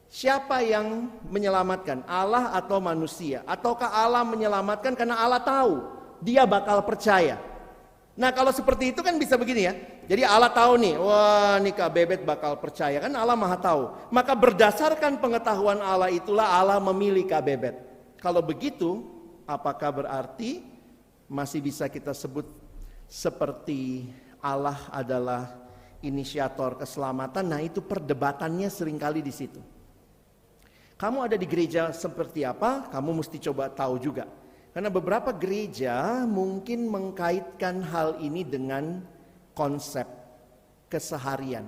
Siapa yang menyelamatkan? Allah atau manusia? Ataukah Allah menyelamatkan karena Allah tahu dia bakal percaya? Nah kalau seperti itu kan bisa begini ya. Jadi Allah tahu nih, wah nih Kak Bebet bakal percaya. Kan Allah maha tahu. Maka berdasarkan pengetahuan Allah itulah Allah memilih Kak Bebet. Kalau begitu, apakah berarti masih bisa kita sebut seperti Allah adalah inisiator keselamatan? Nah itu perdebatannya seringkali di situ. Kamu ada di gereja seperti apa, kamu mesti coba tahu juga. Karena beberapa gereja mungkin mengkaitkan hal ini dengan konsep keseharian.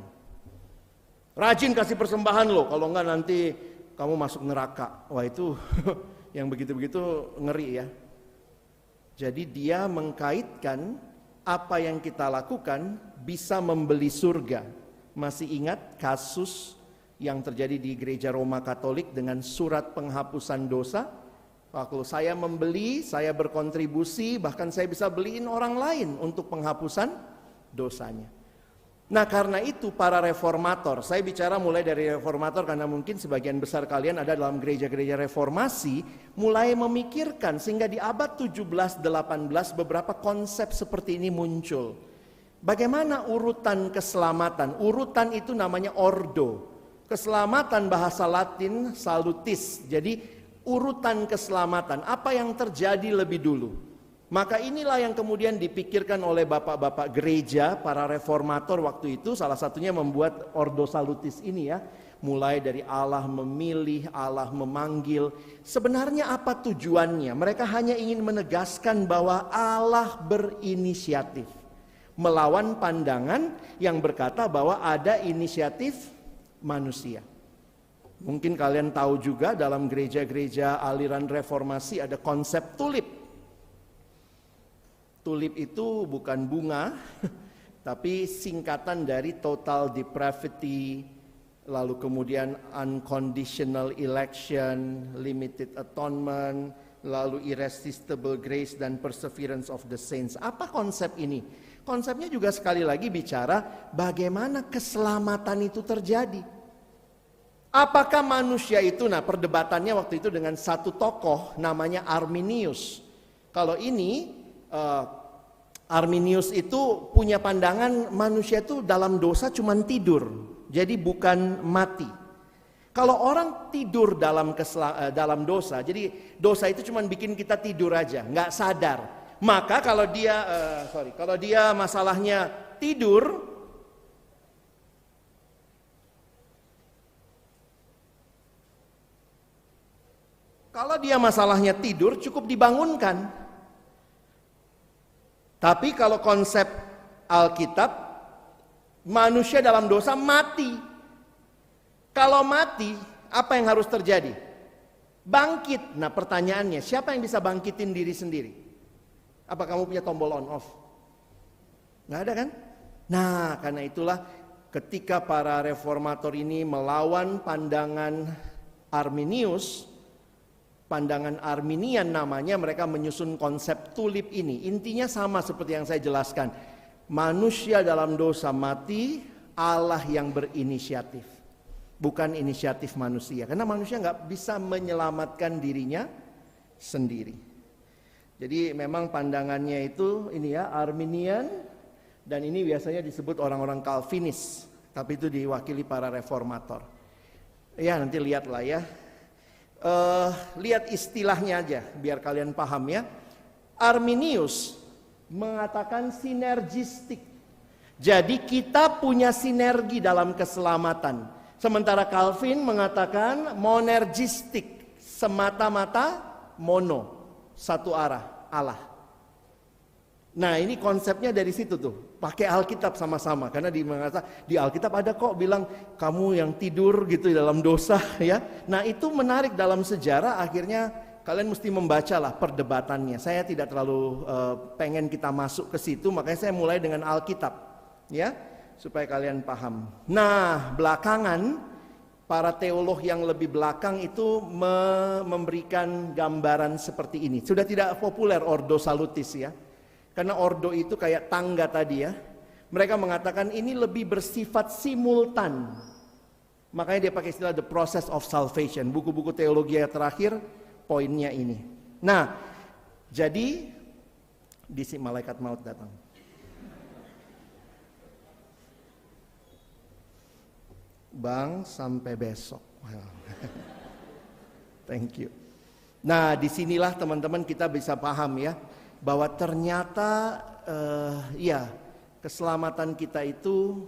Rajin kasih persembahan loh, kalau enggak nanti kamu masuk neraka. Wah itu yang begitu-begitu ngeri ya. Jadi dia mengkaitkan apa yang kita lakukan bisa membeli surga. Masih ingat kasus yang terjadi di gereja Roma Katolik dengan surat penghapusan dosa? Kalau saya membeli, saya berkontribusi, bahkan saya bisa beliin orang lain untuk penghapusan dosanya. Nah karena itu para reformator, saya bicara mulai dari reformator karena mungkin sebagian besar kalian ada dalam gereja-gereja reformasi, mulai memikirkan sehingga di abad 17-18 beberapa konsep seperti ini muncul. Bagaimana urutan keselamatan? Urutan itu namanya ordo. Keselamatan bahasa Latin salutis. Jadi urutan keselamatan, apa yang terjadi lebih dulu. Maka inilah yang kemudian dipikirkan oleh bapak-bapak gereja, para reformator waktu itu. Salah satunya membuat ordo salutis ini ya. Mulai dari Allah memilih, Allah memanggil. Sebenarnya apa tujuannya? Mereka hanya ingin menegaskan bahwa Allah berinisiatif. Melawan pandangan yang berkata bahwa ada inisiatif manusia. Mungkin kalian tahu juga dalam gereja-gereja aliran reformasi ada konsep tulip. Tulip itu bukan bunga, tapi singkatan dari total depravity, lalu kemudian unconditional election, limited atonement, lalu irresistible grace dan perseverance of the saints. Apa konsep ini? Konsepnya juga sekali lagi bicara bagaimana keselamatan itu terjadi. Apakah manusia itu, nah perdebatannya waktu itu dengan satu tokoh namanya Arminius. Kalau ini Arminius itu punya pandangan manusia itu dalam dosa cuman tidur, jadi bukan mati. Kalau orang tidur dalam dosa, jadi dosa itu cuma bikin kita tidur aja, nggak sadar. Maka kalau dia masalahnya tidur, cukup dibangunkan. Tapi kalau konsep Alkitab, manusia dalam dosa mati. Kalau mati, apa yang harus terjadi? Bangkit. Nah pertanyaannya, siapa yang bisa bangkitin diri sendiri? Apa kamu punya tombol on off? Nggak ada kan? Nah karena itulah ketika para reformator ini melawan pandangan Arminius, pandangan Arminian namanya, mereka menyusun konsep tulip ini. Intinya sama seperti yang saya jelaskan. Manusia dalam dosa mati, Allah yang berinisiatif. Bukan inisiatif manusia. Karena manusia nggak bisa menyelamatkan dirinya sendiri. Jadi memang pandangannya itu ini ya, Arminian. Dan ini biasanya disebut orang-orang Calvinis. Tapi itu diwakili para reformator. Ya nanti lihatlah ya. Lihat istilahnya aja biar kalian paham ya. Arminius mengatakan sinergistik. Jadi kita punya sinergi dalam keselamatan. Sementara Calvin mengatakan monergistik, semata-mata mono, satu arah, Allah. Nah ini konsepnya dari situ tuh, pakai Alkitab sama-sama. Karena di Alkitab ada kok bilang kamu yang tidur gitu dalam dosa ya. Nah itu menarik dalam sejarah, akhirnya kalian mesti membacalah perdebatannya. Saya tidak terlalu pengen kita masuk ke situ, makanya saya mulai dengan Alkitab ya. Supaya kalian paham. Nah, belakangan para teolog yang lebih belakang itu memberikan gambaran seperti ini. Sudah tidak populer ordo salutis ya. Karena ordo itu kayak tangga tadi ya. Mereka mengatakan ini lebih bersifat simultan. Makanya dia pakai istilah the process of salvation. Buku-buku teologi yang terakhir poinnya ini. Nah, jadi di sini malaikat maut datang. Bang, sampai besok. Well, thank you. Nah, disinilah teman-teman kita bisa paham ya, bahwa ternyata keselamatan kita itu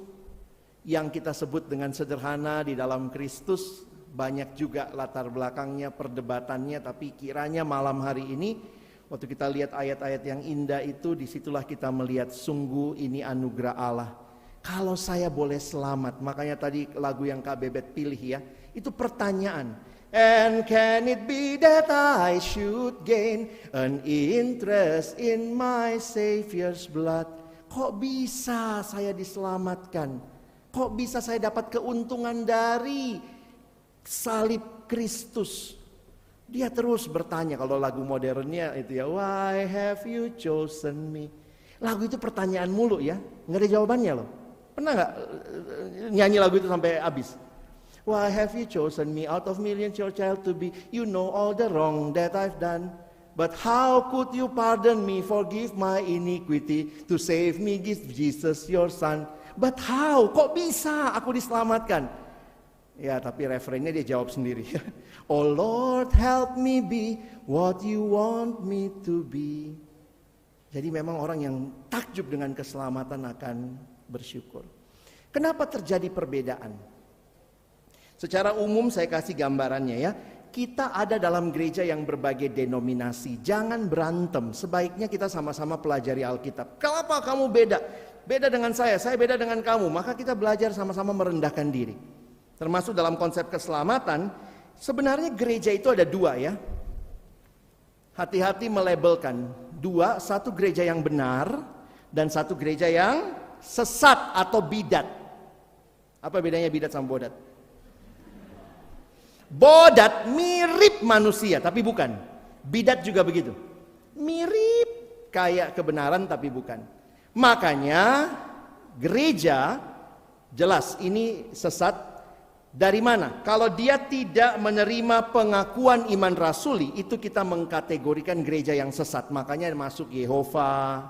yang kita sebut dengan sederhana di dalam Kristus, banyak juga latar belakangnya, perdebatannya. Tapi kiranya malam hari ini, waktu kita lihat ayat-ayat yang indah itu, disitulah kita melihat sungguh ini anugerah Allah. Kalau saya boleh selamat, makanya tadi lagu yang Kak Bebet pilih ya, itu pertanyaan. And can it be that I should gain an interest in my Savior's blood? Kok bisa saya diselamatkan? Kok bisa saya dapat keuntungan dari salib Kristus? Dia terus bertanya, kalau lagu modernnya itu ya, why have you chosen me? Lagu itu pertanyaan mulu ya, nggak ada jawabannya loh. Pernah nggak nyanyi lagu itu sampai habis? Why have you chosen me out of millions your child to be? You know all the wrong that I've done. But how could you pardon me, forgive my iniquity, to save me give Jesus your son? But how? Kok bisa aku diselamatkan? Ya tapi refrainnya dia jawab sendiri. Oh Lord help me be what you want me to be. Jadi memang orang yang takjub dengan keselamatan akan bersyukur. Kenapa terjadi perbedaan? Secara umum saya kasih gambarannya ya. Kita ada dalam gereja yang berbagai denominasi. Jangan berantem. Sebaiknya kita sama-sama pelajari Alkitab. Kenapa kamu beda? Beda dengan saya beda dengan kamu. Maka kita belajar sama-sama merendahkan diri. Termasuk dalam konsep keselamatan. Sebenarnya gereja itu ada dua ya. Hati-hati melabelkan. Dua, satu gereja yang benar dan satu gereja yang sesat atau bidat. Apa bedanya bidat sama bodat? Bodat mirip manusia tapi bukan. Bidat juga begitu. Mirip kayak kebenaran tapi bukan. Makanya gereja jelas ini sesat. Dari mana? Kalau dia tidak menerima pengakuan iman rasuli, itu kita mengkategorikan gereja yang sesat. Makanya masuk Yehova,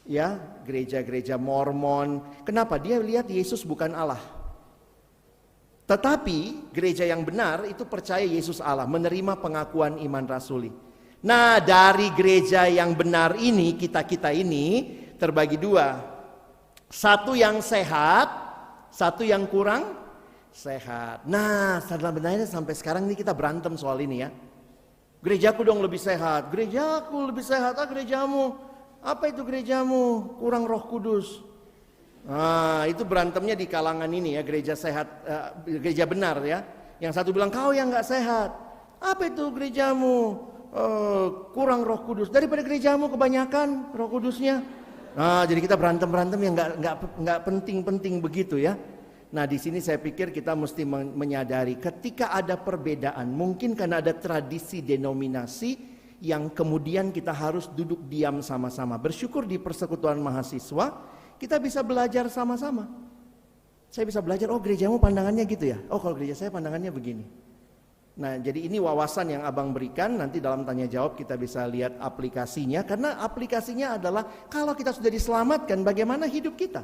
ya, gereja-gereja Mormon. Kenapa? Dia lihat Yesus bukan Allah. Tetapi gereja yang benar itu percaya Yesus Allah, menerima pengakuan iman rasuli. Nah, dari gereja yang benar ini, kita ini terbagi dua. Satu yang sehat, satu yang kurang sehat. Nah, sebenarnya sampai sekarang ini kita berantem soal ini ya. Gerejaku dong lebih sehat, gerejaku lebih sehat, gerejamu. Apa itu gerejamu? Kurang Roh Kudus. Nah, itu berantemnya di kalangan ini ya, gereja sehat, gereja benar ya. Yang satu bilang kau yang nggak sehat. Apa itu gerejamu? Kurang Roh Kudus. Daripada gerejamu kebanyakan Roh Kudusnya. Nah, jadi kita berantem yang nggak penting begitu ya. Nah, di sini saya pikir kita mesti menyadari ketika ada perbedaan, mungkin karena ada tradisi denominasi yang kemudian kita harus duduk diam sama-sama. Bersyukur di persekutuan mahasiswa kita bisa belajar sama-sama. Saya bisa belajar, oh gerejamu pandangannya gitu ya. Oh kalau gereja saya pandangannya begini. Nah, jadi ini wawasan yang Abang berikan. Nanti dalam tanya jawab kita bisa lihat aplikasinya. Karena aplikasinya adalah kalau kita sudah diselamatkan, bagaimana hidup kita.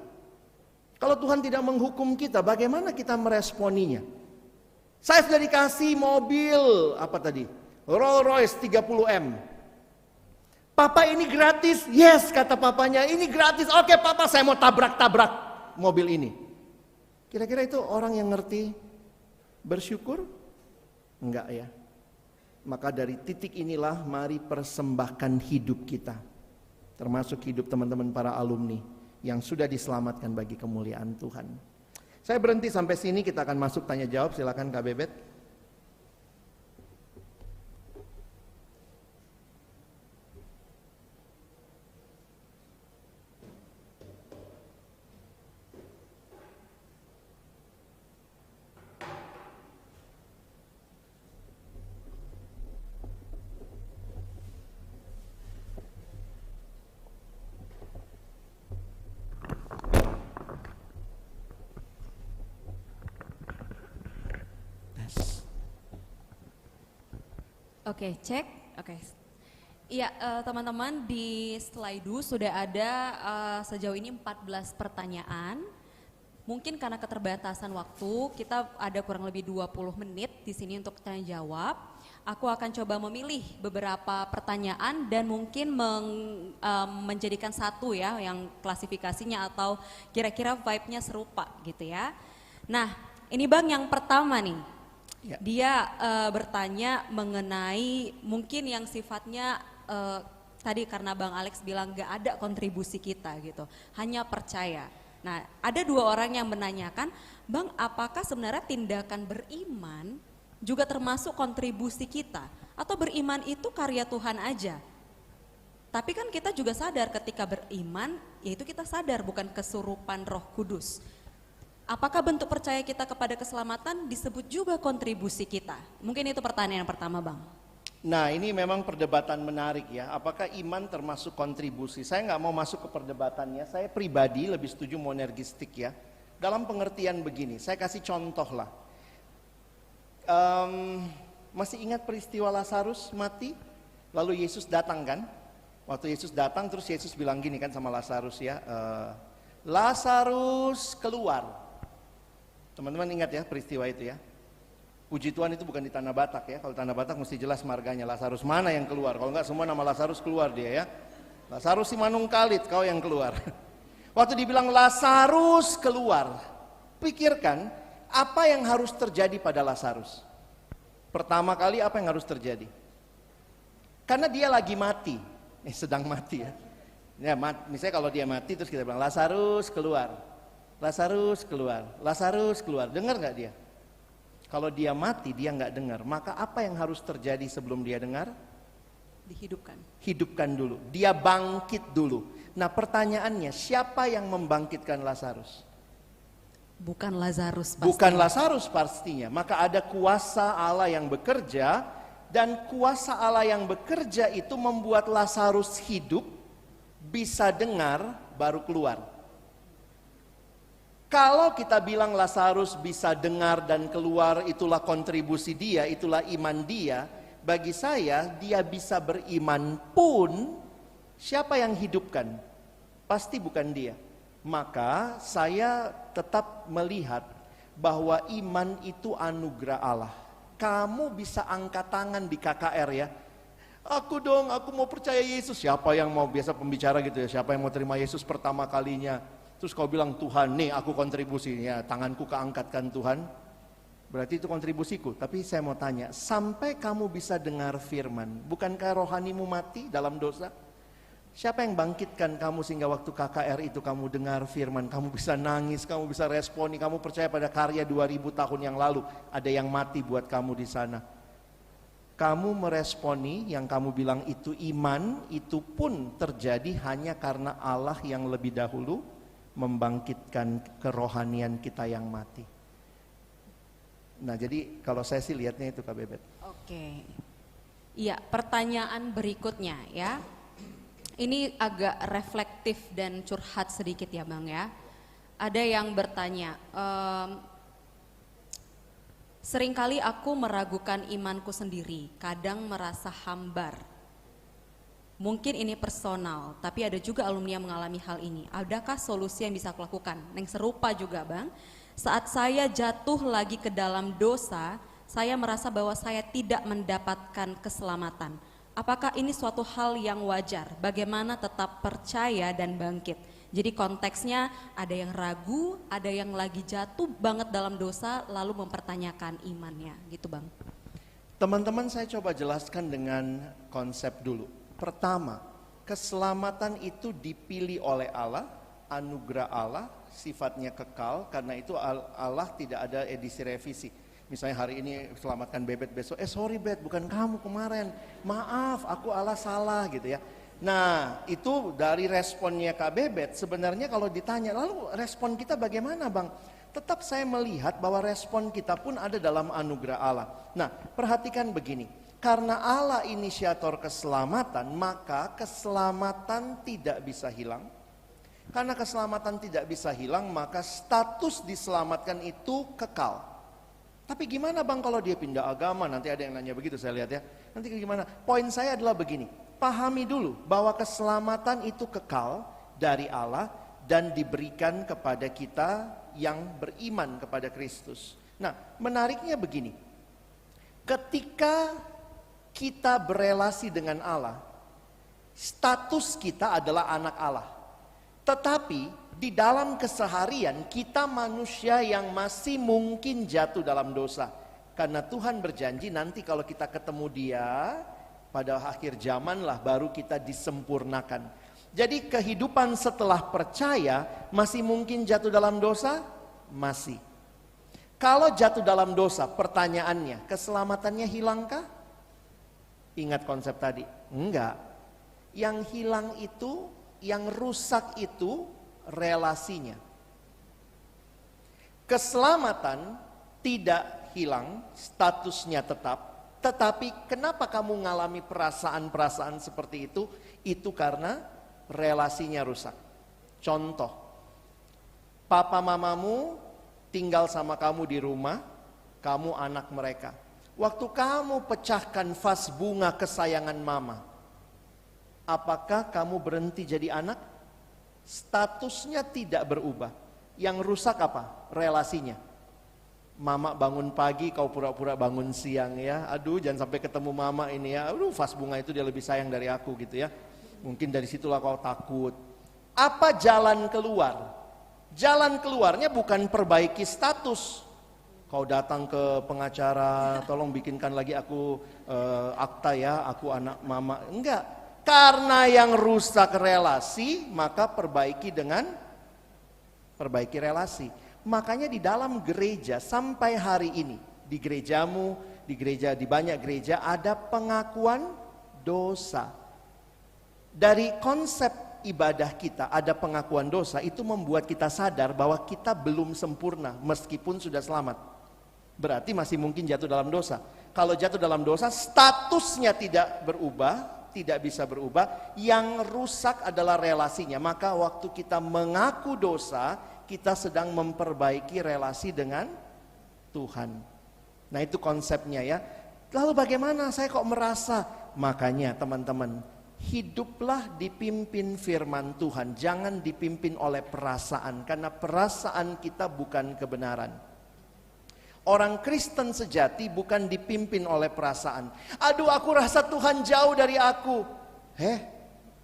Kalau Tuhan tidak menghukum kita, bagaimana kita meresponinya. Saya sudah dikasih mobil, apa tadi? Rolls Royce 30M. Papa ini gratis, yes kata papanya, ini gratis, oke papa saya mau tabrak-tabrak mobil ini. Kira-kira itu orang yang ngerti bersyukur? Enggak ya. Maka dari titik inilah mari persembahkan hidup kita. Termasuk hidup teman-teman para alumni yang sudah diselamatkan bagi kemuliaan Tuhan. Saya berhenti sampai sini, kita akan masuk tanya jawab, silakan Kak Bebet. Oke, cek. Oke. Iya, teman-teman, di slide sudah ada sejauh ini 14 pertanyaan. Mungkin karena keterbatasan waktu, kita ada kurang lebih 20 menit di sini untuk tanya jawab. Aku akan coba memilih beberapa pertanyaan dan mungkin menjadikan satu ya yang klasifikasinya atau kira-kira vibe-nya serupa gitu ya. Nah, ini Bang yang pertama nih. Ya. Dia bertanya mengenai mungkin yang sifatnya tadi karena Bang Alex bilang gak ada kontribusi kita gitu, hanya percaya. Nah, ada dua orang yang menanyakan, Bang, apakah sebenarnya tindakan beriman juga termasuk kontribusi kita? Atau beriman itu karya Tuhan aja? Tapi kan kita juga sadar ketika beriman, yaitu kita sadar bukan kesurupan Roh Kudus. Apakah bentuk percaya kita kepada keselamatan disebut juga kontribusi kita? Mungkin itu pertanyaan yang pertama, Bang. Nah, ini memang perdebatan menarik ya. Apakah iman termasuk kontribusi? Saya nggak mau masuk ke perdebatannya. Saya pribadi lebih setuju monergistik ya. Dalam pengertian begini, saya kasih contoh lah. Masih ingat peristiwa Lazarus mati? Lalu Yesus datang kan? Waktu Yesus datang terus Yesus bilang gini kan sama Lazarus ya. Lazarus keluar. Teman-teman ingat ya peristiwa itu ya. Puji Tuhan itu bukan di Tanah Batak ya. Kalau Tanah Batak mesti jelas marganya. Lazarus mana yang keluar? Kalau enggak semua nama Lazarus keluar dia ya. Lazarus si Manung Kalit kau yang keluar. Waktu dibilang Lazarus keluar, pikirkan apa yang harus terjadi pada Lazarus. Pertama kali apa yang harus terjadi? Karena dia lagi mati. Sedang mati ya. Ya, misalnya kalau dia mati terus kita bilang Lazarus keluar. Lazarus keluar, Lazarus keluar. Dengar nggak dia? Kalau dia mati dia nggak dengar. Maka apa yang harus terjadi sebelum dia dengar? Dihidupkan. Hidupkan dulu. Dia bangkit dulu. Nah pertanyaannya, siapa yang membangkitkan Lazarus? Bukan Lazarus pastinya. Bukan Lazarus pastinya. Maka ada kuasa Allah yang bekerja Dan kuasa Allah yang bekerja itu membuat Lazarus hidup, bisa dengar, baru keluar. Kalau kita bilang Lazarus bisa dengar dan keluar, itulah kontribusi dia, itulah iman dia. Bagi saya, dia bisa beriman pun, siapa yang hidupkan? Pasti bukan dia. Maka saya tetap melihat bahwa iman itu anugerah Allah. Kamu bisa angkat tangan di KKR ya. Aku dong, aku mau percaya Yesus. Siapa yang mau, biasa pembicara gitu ya, siapa yang mau terima Yesus pertama kalinya. Terus kau bilang, Tuhan nih aku kontribusi, ya tanganku keangkatkan Tuhan. Berarti itu kontribusiku. Tapi saya mau tanya, sampai kamu bisa dengar firman, bukankah rohanimu mati dalam dosa? Siapa yang bangkitkan kamu sehingga waktu KKR itu kamu dengar firman, kamu bisa nangis, kamu bisa responi, kamu percaya pada karya 2000 tahun yang lalu, ada yang mati buat kamu di sana. Kamu meresponi yang kamu bilang itu iman, itu pun terjadi hanya karena Allah yang lebih dahulu membangkitkan kerohanian kita yang mati. Nah jadi kalau saya sih lihatnya itu Kak Bebet. Oke. Iya, pertanyaan berikutnya ya. Ini agak reflektif dan curhat sedikit ya Bang ya. Ada yang bertanya, seringkali aku meragukan imanku sendiri, kadang merasa hambar. Mungkin ini personal, tapi ada juga alumni yang mengalami hal ini. Adakah solusi yang bisa aku lakukan? Yang serupa juga Bang, saat saya jatuh lagi ke dalam dosa, saya merasa bahwa saya tidak mendapatkan keselamatan. Apakah ini suatu hal yang wajar? Bagaimana tetap percaya dan bangkit? Jadi konteksnya ada yang ragu, ada yang lagi jatuh banget dalam dosa lalu mempertanyakan imannya, gitu Bang. Teman-teman saya coba jelaskan dengan konsep dulu. Pertama, keselamatan itu dipilih oleh Allah, anugerah Allah, sifatnya kekal, karena itu Allah tidak ada edisi revisi. Misalnya hari ini selamatkan Bebet, besok sorry Bet, bukan kamu kemarin, maaf aku Allah salah gitu ya. Nah itu dari responnya Kak Bebet. Sebenarnya kalau ditanya lalu respon kita bagaimana Bang, tetap saya melihat bahwa respon kita pun ada dalam anugerah Allah. Nah perhatikan begini, karena Allah inisiator keselamatan, maka keselamatan tidak bisa hilang. Karena keselamatan tidak bisa hilang, maka status diselamatkan itu kekal. Tapi gimana Bang kalau dia pindah agama? Nanti ada yang nanya begitu saya lihat ya. Nanti gimana? Poin saya adalah begini, pahami dulu bahwa keselamatan itu kekal dari Allah dan diberikan kepada kita yang beriman kepada Kristus. Nah menariknya begini, ketika kita berelasi dengan Allah, status kita adalah anak Allah. Tetapi di dalam keseharian kita manusia yang masih mungkin jatuh dalam dosa. Karena Tuhan berjanji nanti kalau kita ketemu Dia pada akhir zaman lah baru kita disempurnakan. Jadi kehidupan setelah percaya masih mungkin jatuh dalam dosa? Masih. Kalau jatuh dalam dosa, pertanyaannya, keselamatannya hilangkah? Ingat konsep tadi? Enggak. Yang hilang itu, yang rusak itu relasinya. Keselamatan tidak hilang, statusnya tetap. Tetapi kenapa kamu mengalami perasaan-perasaan seperti itu? Itu karena relasinya rusak. Contoh, papa mamamu tinggal sama kamu di rumah, kamu anak mereka. Waktu kamu pecahkan vas bunga kesayangan mama, apakah kamu berhenti jadi anak? Statusnya tidak berubah. Yang rusak apa? Relasinya. Mama bangun pagi, kau pura-pura bangun siang ya. Aduh jangan sampai ketemu mama ini ya. Aduh vas bunga itu dia lebih sayang dari aku gitu ya. Mungkin dari situlah kau takut. Apa jalan keluar? Jalan keluarnya bukan perbaiki status. Kau datang ke pengacara, tolong bikinkan lagi aku akta ya, aku anak mama. Enggak. Karena yang rusak relasi, maka perbaiki dengan perbaiki relasi. Makanya di dalam gereja sampai hari ini, di gerejamu, di gereja, di banyak gereja ada pengakuan dosa. Dari konsep ibadah kita ada pengakuan dosa, itu membuat kita sadar bahwa kita belum sempurna meskipun sudah selamat. Berarti masih mungkin jatuh dalam dosa. Kalau jatuh dalam dosa, statusnya tidak berubah, tidak bisa berubah. Yang rusak adalah relasinya. Maka waktu kita mengaku dosa, kita sedang memperbaiki relasi dengan Tuhan. Nah itu konsepnya ya. Lalu bagaimana saya kok merasa? Makanya teman-teman, hiduplah dipimpin firman Tuhan. Jangan dipimpin oleh perasaan. Karena perasaan kita bukan kebenaran. Orang Kristen sejati bukan dipimpin oleh perasaan. Aduh, aku rasa Tuhan jauh dari aku.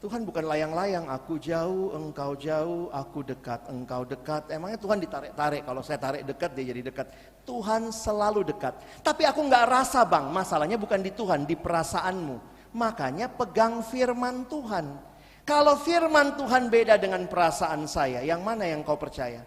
Tuhan bukan layang-layang. Aku jauh, engkau jauh, aku dekat, engkau dekat. Emangnya Tuhan ditarik-tarik? Kalau saya tarik dekat, dia jadi dekat. Tuhan selalu dekat. Tapi aku nggak rasa, Bang. Masalahnya bukan di Tuhan, di perasaanmu. Makanya pegang firman Tuhan. Kalau firman Tuhan beda dengan perasaan saya, yang mana yang kau percaya?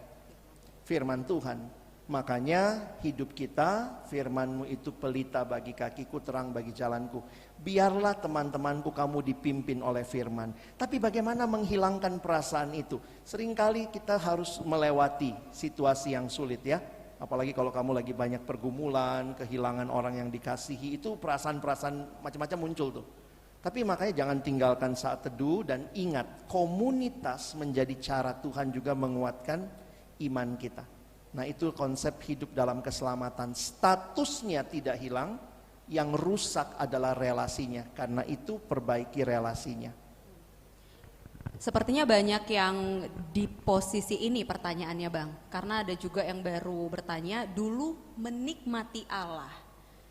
Firman Tuhan. Makanya hidup kita, firman-Mu itu pelita bagi kakiku, terang bagi jalanku. Biarlah teman-temanku kamu dipimpin oleh firman. Tapi bagaimana menghilangkan perasaan itu? Seringkali kita harus melewati situasi yang sulit ya. Apalagi kalau kamu lagi banyak pergumulan, kehilangan orang yang dikasihi, itu perasaan-perasaan macam-macam muncul tuh. Tapi makanya jangan tinggalkan saat teduh dan ingat, komunitas menjadi cara Tuhan juga menguatkan iman kita. Nah itu konsep hidup dalam keselamatan. Statusnya tidak hilang, yang rusak adalah relasinya. Karena itu perbaiki relasinya. Sepertinya banyak yang di posisi ini pertanyaannya Bang. Karena ada juga yang baru bertanya, dulu menikmati Allah.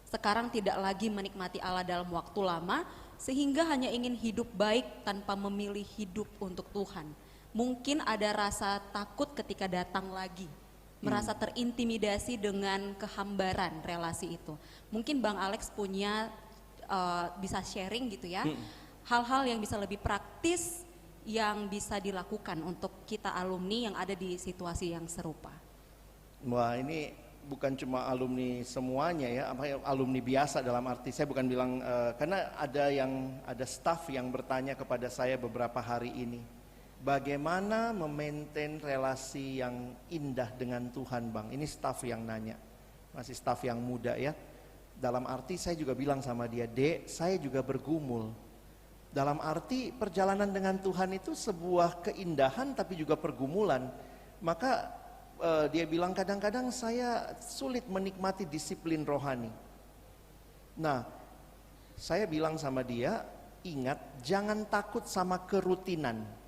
Sekarang tidak lagi menikmati Allah dalam waktu lama, sehingga hanya ingin hidup baik tanpa memilih hidup untuk Tuhan. Mungkin ada rasa takut ketika datang lagi. Merasa terintimidasi dengan kehambaran relasi itu. Mungkin Bang Alex punya bisa sharing gitu ya. Hal-hal yang bisa lebih praktis yang bisa dilakukan untuk kita alumni yang ada di situasi yang serupa. Wah ini bukan cuma alumni semuanya ya, alumni biasa dalam arti saya bukan bilang karena ada staff yang bertanya kepada saya beberapa hari ini. Bagaimana memaintain relasi yang indah dengan Tuhan Bang? Ini staf yang nanya, masih staf yang muda ya. Dalam arti saya juga bilang sama dia, Dek, saya juga bergumul. Dalam arti perjalanan dengan Tuhan itu sebuah keindahan tapi juga pergumulan. Maka dia bilang kadang-kadang saya sulit menikmati disiplin rohani. Nah, saya bilang sama dia, ingat jangan takut sama kerutinan.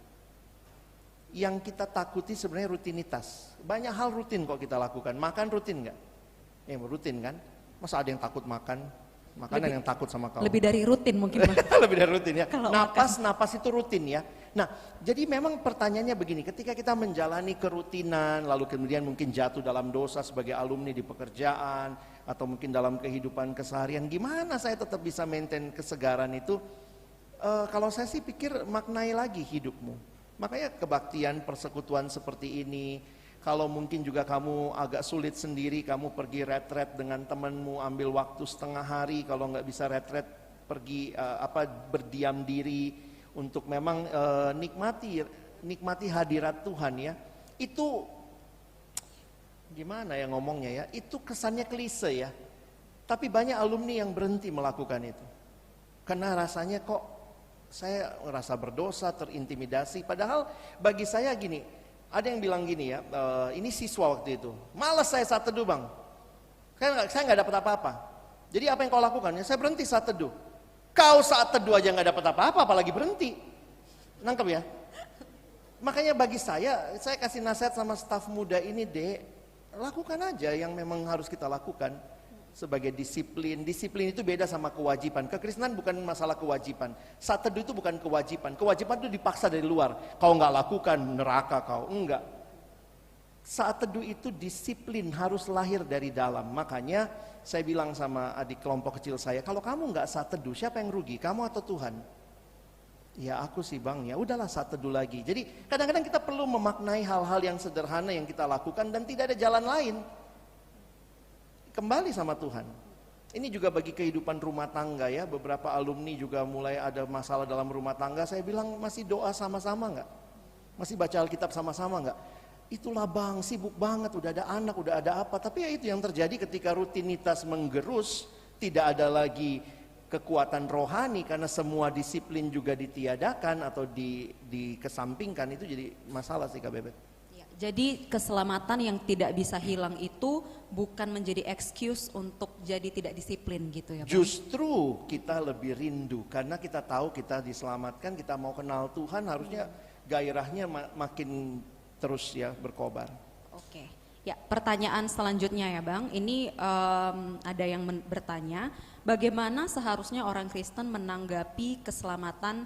Yang kita takuti sebenarnya rutinitas. Banyak hal rutin kok kita lakukan. Makan rutin nggak? Ya rutin kan? Masa ada yang takut makan? Makanan yang takut sama kau. Lebih dari rutin mungkin. Lebih dari rutin ya. Napas itu rutin ya. Nah, jadi memang pertanyaannya begini. Ketika kita menjalani kerutinan, lalu kemudian mungkin jatuh dalam dosa sebagai alumni di pekerjaan, atau mungkin dalam kehidupan keseharian, gimana saya tetap bisa maintain kesegaran itu? Kalau saya sih pikir maknai lagi hidupmu. Makanya kebaktian persekutuan seperti ini, kalau mungkin juga kamu agak sulit sendiri, kamu pergi retret dengan temanmu, ambil waktu setengah hari, kalau nggak bisa retret, pergi berdiam diri untuk memang nikmati hadirat Tuhan ya. Itu gimana ya ngomongnya ya? Itu kesannya klise ya. Tapi banyak alumni yang berhenti melakukan itu. Karena rasanya kok saya merasa berdosa, terintimidasi. Padahal bagi saya gini, ada yang bilang gini ya, ini siswa waktu itu, malas saya saat teduh Bang, saya nggak dapat apa-apa. Jadi apa yang kau lakukan? Ya, saya berhenti saat teduh. Kau saat teduh aja nggak dapat apa-apa, apalagi berhenti. Nangkep ya? Makanya bagi saya kasih nasihat sama staf muda ini, Dek, lakukan aja yang memang harus kita lakukan. Sebagai disiplin. Disiplin itu beda sama kewajiban. Kekristenan bukan masalah kewajiban. Saat teduh itu bukan kewajiban. Kewajiban itu dipaksa dari luar. Kau nggak lakukan, neraka kau. Enggak. Saat teduh itu disiplin harus lahir dari dalam. Makanya saya bilang sama adik kelompok kecil saya, kalau kamu nggak saat teduh, siapa yang rugi? Kamu atau Tuhan? Ya aku sih Bang, ya udahlah saat teduh lagi. Jadi kadang-kadang kita perlu memaknai hal-hal yang sederhana yang kita lakukan dan tidak ada jalan lain. Kembali sama Tuhan. Ini juga bagi kehidupan rumah tangga ya. Beberapa alumni juga mulai ada masalah dalam rumah tangga. Saya bilang masih doa sama-sama nggak? Masih baca Alkitab sama-sama nggak? Itulah Bang, sibuk banget, udah ada anak, udah ada apa. Tapi ya itu yang terjadi ketika rutinitas menggerus, Tidak ada lagi kekuatan rohani karena semua disiplin juga ditiadakan atau dikesampingkan. Itu jadi masalah sih Kak Bebet. Ya, jadi keselamatan yang tidak bisa hilang itu bukan menjadi excuse untuk jadi tidak disiplin gitu ya Bang? Justru kita lebih rindu karena kita tahu kita diselamatkan, kita mau kenal Tuhan, harusnya gairahnya makin terus ya berkobar. Oke, ya pertanyaan selanjutnya ya Bang, ini ada yang bertanya, bagaimana seharusnya orang Kristen menanggapi keselamatan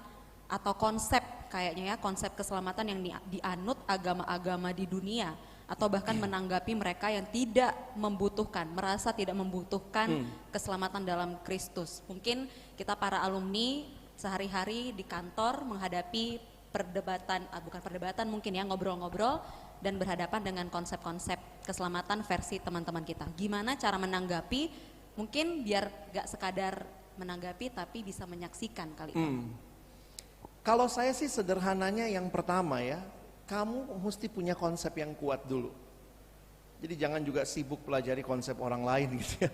atau konsep kayaknya ya, konsep keselamatan yang dianut agama-agama di dunia, atau bahkan menanggapi mereka yang tidak membutuhkan, merasa tidak membutuhkan keselamatan dalam Kristus. Mungkin kita para alumni sehari-hari di kantor menghadapi perdebatan, bukan perdebatan mungkin ya, ngobrol-ngobrol dan berhadapan dengan konsep-konsep keselamatan versi teman-teman kita. Gimana cara menanggapi, mungkin biar gak sekadar menanggapi tapi bisa menyaksikan kali ini. Kalau saya sih sederhananya yang pertama ya, kamu mesti punya konsep yang kuat dulu. Jadi jangan juga sibuk pelajari konsep orang lain gitu ya.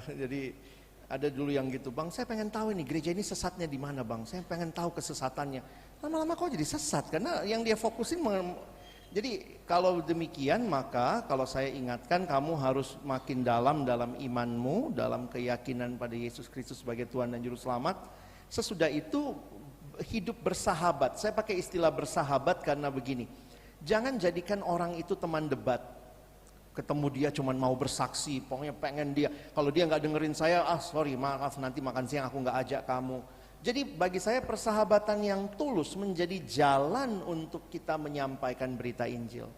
Jadi ada dulu yang gitu, Bang saya pengen tahu ini gereja ini sesatnya di mana Bang, saya pengen tahu kesesatannya. Lama-lama kok jadi sesat karena yang dia fokusin. Jadi kalau demikian maka kalau saya ingatkan kamu harus makin dalam imanmu, dalam keyakinan pada Yesus Kristus sebagai Tuhan dan Juru Selamat. Sesudah itu hidup bersahabat. Saya pakai istilah bersahabat karena begini, jangan jadikan orang itu teman debat. Ketemu dia cuman mau bersaksi, pokoknya pengen dia, kalau dia nggak dengerin saya, sorry maaf nanti makan siang aku nggak ajak kamu. Jadi bagi saya persahabatan yang tulus menjadi jalan untuk kita menyampaikan berita Injil.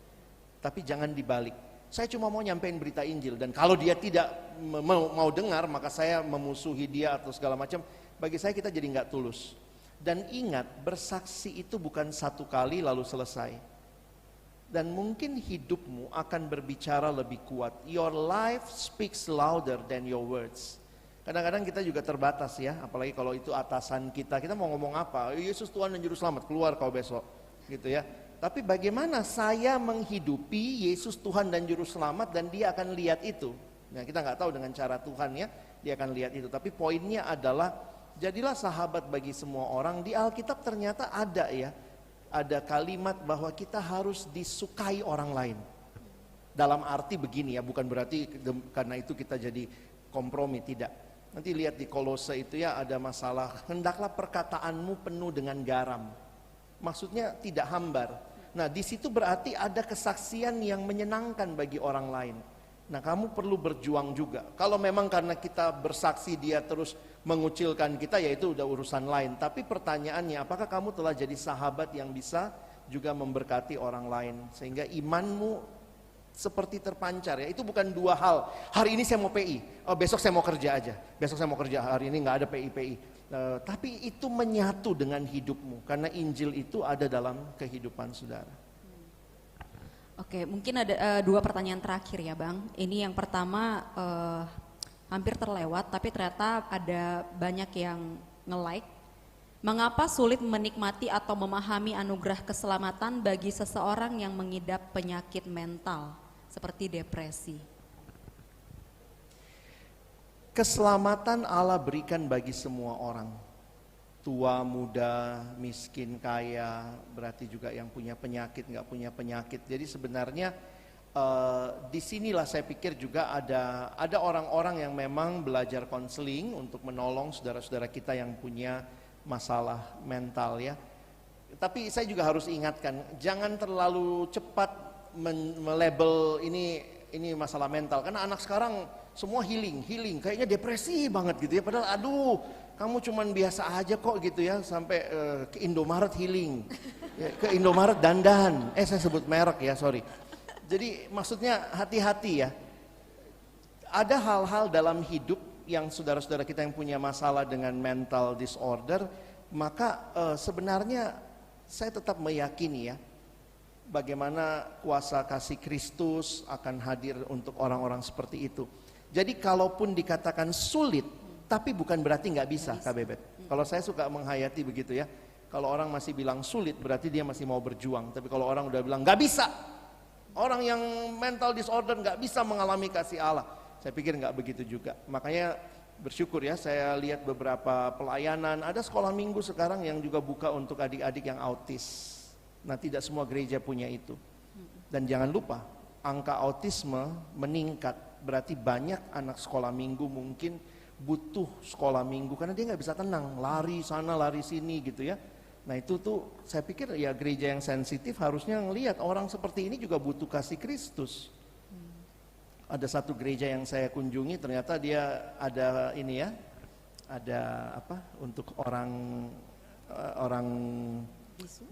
Tapi jangan dibalik, saya cuma mau nyampein berita Injil dan kalau dia tidak mau dengar maka saya memusuhi dia atau segala macam. Bagi saya kita jadi nggak tulus. Dan ingat, bersaksi itu bukan satu kali lalu selesai. Dan mungkin hidupmu akan berbicara lebih kuat. Your life speaks louder than your words. Kadang-kadang kita juga terbatas ya, apalagi kalau itu atasan kita. Kita mau ngomong apa? Yesus Tuhan dan Juru Selamat, keluar kau besok. Gitu ya. Tapi bagaimana saya menghidupi Yesus Tuhan dan Juru Selamat dan dia akan lihat itu. Nah, kita nggak tahu dengan cara Tuhan ya, dia akan lihat itu. Tapi poinnya adalah jadilah sahabat bagi semua orang. Di Alkitab ternyata ada ya, ada kalimat bahwa kita harus disukai orang lain. Dalam arti begini ya, bukan berarti karena itu kita jadi kompromi, tidak. Nanti lihat di Kolose itu ya, ada masalah, hendaklah perkataanmu penuh dengan garam. Maksudnya tidak hambar. Nah di situ berarti ada kesaksian yang menyenangkan bagi orang lain. Nah kamu perlu berjuang juga. Kalau memang karena kita bersaksi dia terus mengucilkan kita, ya itu udah urusan lain. Tapi pertanyaannya, apakah kamu telah jadi sahabat yang bisa juga memberkati orang lain sehingga imanmu seperti terpancar ya. Itu bukan dua hal. Hari ini saya mau PI, besok saya mau kerja aja. Besok saya mau kerja, hari ini nggak ada PI. Tapi itu menyatu dengan hidupmu karena Injil itu ada dalam kehidupan saudara. Oke, mungkin ada dua pertanyaan terakhir ya Bang. Ini yang pertama hampir terlewat, tapi ternyata ada banyak yang nge-like. Mengapa sulit menikmati atau memahami anugerah keselamatan bagi seseorang yang mengidap penyakit mental seperti depresi? Keselamatan Allah berikan bagi semua orang. Tua, muda, miskin, kaya, berarti juga yang punya penyakit, nggak punya penyakit. Jadi sebenarnya disinilah saya pikir juga ada orang-orang yang memang belajar konseling untuk menolong saudara-saudara kita yang punya masalah mental ya. Tapi saya juga harus ingatkan, jangan terlalu cepat melabel ini masalah mental. Karena anak sekarang semua healing, kayaknya depresi banget gitu ya. Padahal aduh, kamu cuman biasa aja kok gitu ya, sampai ke Indomaret healing, ya, ke Indomaret dandan, saya sebut merek ya, sorry. Jadi maksudnya hati-hati ya. Ada hal-hal dalam hidup yang saudara-saudara kita yang punya masalah dengan mental disorder, maka sebenarnya saya tetap meyakini ya, bagaimana kuasa kasih Kristus akan hadir untuk orang-orang seperti itu. Jadi kalaupun dikatakan sulit, tapi bukan berarti nggak bisa, Kak Bebet. Kalau saya suka menghayati begitu ya. Kalau orang masih bilang sulit, berarti dia masih mau berjuang. Tapi kalau orang udah bilang nggak bisa, orang yang mental disorder nggak bisa mengalami kasih Allah, Saya pikir nggak begitu juga. Makanya bersyukur ya, saya lihat beberapa pelayanan, ada sekolah minggu sekarang yang juga buka untuk adik-adik yang autis. Nah, tidak semua gereja punya itu. Dan jangan lupa, angka autisme meningkat, berarti banyak anak sekolah minggu mungkin butuh sekolah minggu karena dia nggak bisa tenang, lari sana lari sini gitu ya. Nah itu tuh saya pikir ya gereja yang sensitif harusnya ngelihat orang seperti ini juga butuh kasih Kristus. Ada satu gereja yang saya kunjungi, ternyata dia ada ini ya, ada apa untuk orang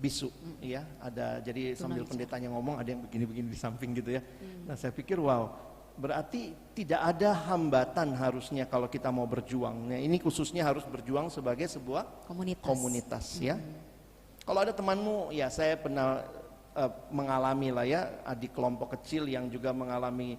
bisu, ya. Ada jadi sambil pendetanya ngomong ada yang begini-begini di samping gitu ya. Nah saya pikir wow, berarti tidak ada hambatan harusnya kalau kita mau berjuang. Nah ini khususnya harus berjuang sebagai sebuah komunitas ya. Kalau ada temanmu, ya saya pernah mengalami lah ya, adik kelompok kecil yang juga mengalami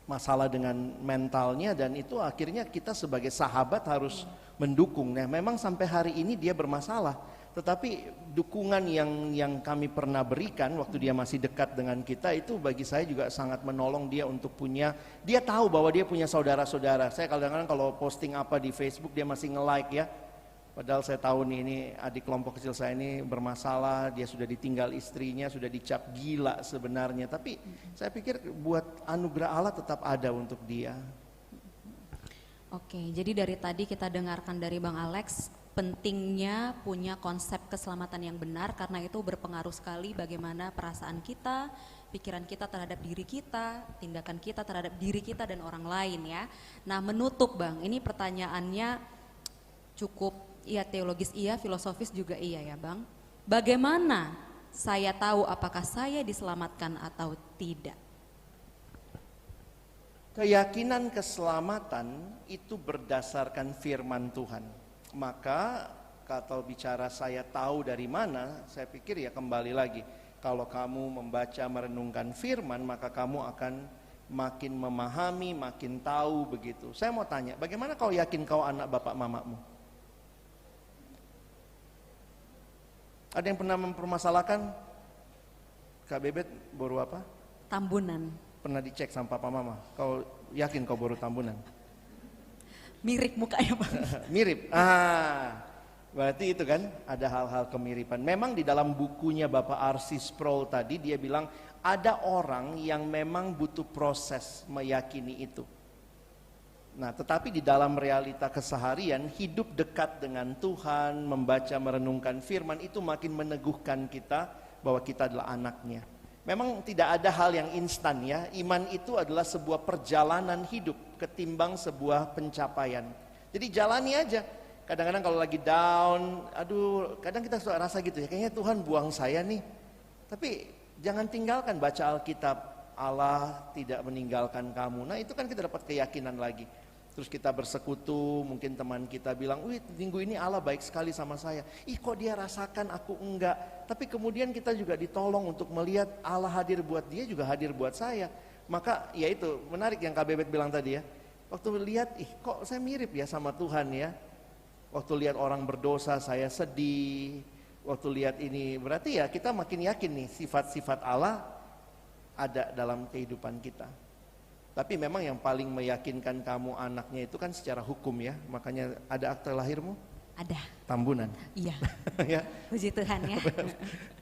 masalah dengan mentalnya, dan itu akhirnya kita sebagai sahabat harus mendukung. Nah memang sampai hari ini dia bermasalah, tetapi dukungan yang kami pernah berikan waktu dia masih dekat dengan kita itu bagi saya juga sangat menolong dia untuk punya, dia tahu bahwa dia punya saudara-saudara. Saya kadang-kadang kalau posting apa di Facebook dia masih nge-like ya. Padahal saya tahu nih ini adik kelompok kecil saya ini bermasalah, dia sudah ditinggal istrinya, sudah dicap gila sebenarnya. Tapi saya pikir buat anugerah Allah tetap ada untuk dia. Oke, jadi dari tadi kita dengarkan dari Bang Alex, pentingnya punya konsep keselamatan yang benar karena itu berpengaruh sekali bagaimana perasaan kita, pikiran kita terhadap diri kita, tindakan kita terhadap diri kita dan orang lain ya. Nah menutup Bang, ini pertanyaannya cukup iya teologis iya, filosofis juga iya ya Bang. Bagaimana saya tahu apakah saya diselamatkan atau tidak? Keyakinan keselamatan itu berdasarkan firman Tuhan. Maka kalau bicara saya tahu dari mana, saya pikir ya kembali lagi, kalau kamu membaca merenungkan firman maka kamu akan makin memahami, makin tahu begitu. Saya mau tanya, bagaimana kau yakin kau anak bapak mamamu? Ada yang pernah mempermasalahkan? Kak Bebet baru apa? Tambunan. Pernah dicek sama papa mama? Kau yakin kau baru tambunan? Mirip mukanya Bang. Mirip. Berarti itu kan ada hal-hal kemiripan. Memang di dalam bukunya Bapak R.C. Sproul tadi dia bilang ada orang yang memang butuh proses meyakini itu. Nah, tetapi di dalam realita keseharian hidup dekat dengan Tuhan, membaca merenungkan firman itu makin meneguhkan kita bahwa kita adalah anaknya. Memang tidak ada hal yang instan ya. Iman itu adalah sebuah perjalanan hidup ketimbang sebuah pencapaian. Jadi jalani aja. Kadang-kadang kalau lagi down, aduh, kadang kita suka rasa gitu ya, kayaknya Tuhan buang saya nih. Tapi jangan tinggalkan baca Alkitab, Allah tidak meninggalkan kamu. Nah itu kan kita dapat keyakinan lagi. Terus kita bersekutu, mungkin teman kita bilang, wih minggu ini Allah baik sekali sama saya. Ih kok dia rasakan aku enggak. Tapi kemudian kita juga ditolong untuk melihat Allah hadir buat dia juga hadir buat saya. Maka ya itu menarik yang Kak Bebet bilang tadi ya. Waktu lihat, ih kok saya mirip ya sama Tuhan ya. Waktu lihat orang berdosa saya sedih. Waktu lihat ini berarti ya kita makin yakin nih sifat-sifat Allah ada dalam kehidupan kita. Tapi memang yang paling meyakinkan kamu anaknya itu kan secara hukum ya. Makanya ada akte lahirmu? Ada. Tambunan? Iya. Ya. Puji Tuhan ya.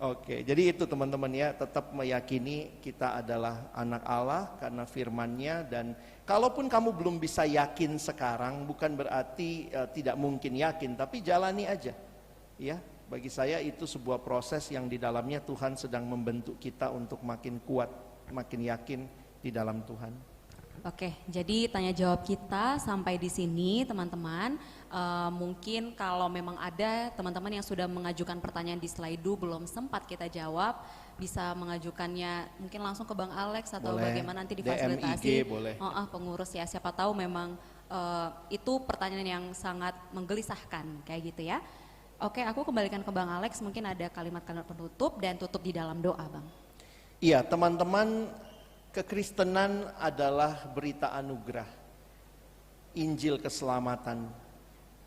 Oke, jadi itu teman-teman ya, tetap meyakini kita adalah anak Allah karena firman-Nya. Dan kalaupun kamu belum bisa yakin sekarang, bukan berarti tidak mungkin yakin, tapi jalani aja. Ya, bagi saya itu sebuah proses yang di dalamnya Tuhan sedang membentuk kita untuk makin kuat, makin yakin di dalam Tuhan. Oke, jadi tanya jawab kita sampai di sini teman-teman. Mungkin kalau memang ada teman-teman yang sudah mengajukan pertanyaan di Slido belum sempat kita jawab, bisa mengajukannya mungkin langsung ke Bang Alex atau boleh. Bagaimana nanti difasilitasi pengurus ya. Siapa tahu memang itu pertanyaan yang sangat menggelisahkan kayak gitu ya. Oke, aku kembalikan ke Bang Alex, mungkin ada kalimat-kalimat penutup dan tutup di dalam doa Bang. Iya teman-teman, kekristenan adalah berita anugerah, Injil keselamatan.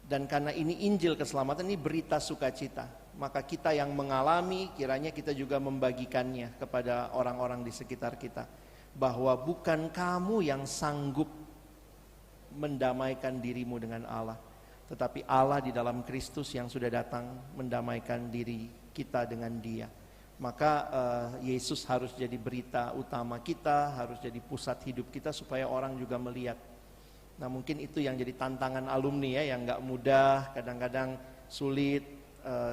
Dan karena ini Injil keselamatan, ini berita sukacita. Maka kita yang mengalami, kiranya kita juga membagikannya kepada orang-orang di sekitar kita. bahwa bukan kamu yang sanggup mendamaikan dirimu dengan Allah, tetapi Allah di dalam Kristus yang sudah datang mendamaikan diri kita dengan Dia. Maka Yesus harus jadi berita utama kita, harus jadi pusat hidup kita supaya orang juga melihat. Nah, mungkin itu yang jadi tantangan alumni ya, yang gak mudah, kadang-kadang sulit.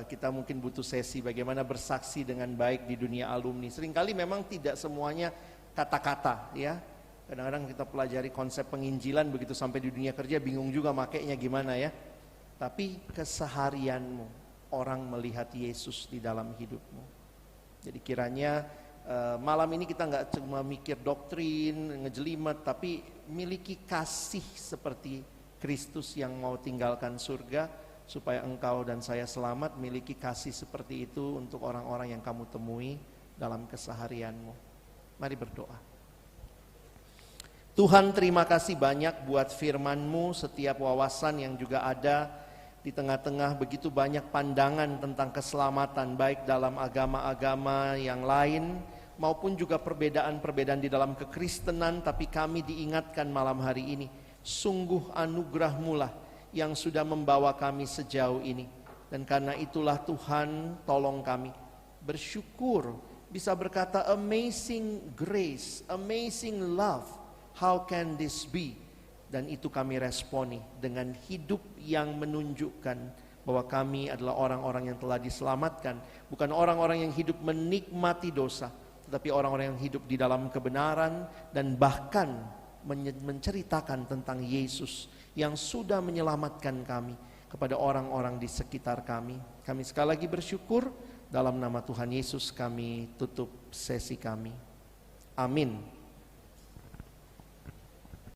Kita mungkin butuh sesi bagaimana bersaksi dengan baik di dunia alumni. Seringkali memang tidak semuanya kata-kata ya. Kadang-kadang kita pelajari konsep penginjilan, begitu sampai di dunia kerja bingung juga makainya gimana ya. Tapi keseharianmu, orang melihat Yesus di dalam hidupmu. Jadi kiranya malam ini kita nggak cuma mikir doktrin, ngejelimet, tapi miliki kasih seperti Kristus yang mau tinggalkan surga, supaya engkau dan saya selamat. Miliki kasih seperti itu untuk orang-orang yang kamu temui dalam keseharianmu. Mari berdoa. Tuhan, terima kasih banyak buat firman-Mu, setiap wawasan yang juga ada di tengah-tengah begitu banyak pandangan tentang keselamatan, baik dalam agama-agama yang lain maupun juga perbedaan-perbedaan di dalam kekristenan. Tapi kami diingatkan malam hari ini, sungguh anugerah-Mu lah yang sudah membawa kami sejauh ini. Dan karena itulah Tuhan, tolong kami bersyukur bisa berkata amazing grace, amazing love. How can this be? Dan itu kami responi dengan hidup yang menunjukkan bahwa kami adalah orang-orang yang telah diselamatkan. Bukan orang-orang yang hidup menikmati dosa, tetapi orang-orang yang hidup di dalam kebenaran dan bahkan menceritakan tentang Yesus yang sudah menyelamatkan kami kepada orang-orang di sekitar kami. Kami sekali lagi bersyukur, dalam nama Tuhan Yesus kami tutup sesi kami. Amin.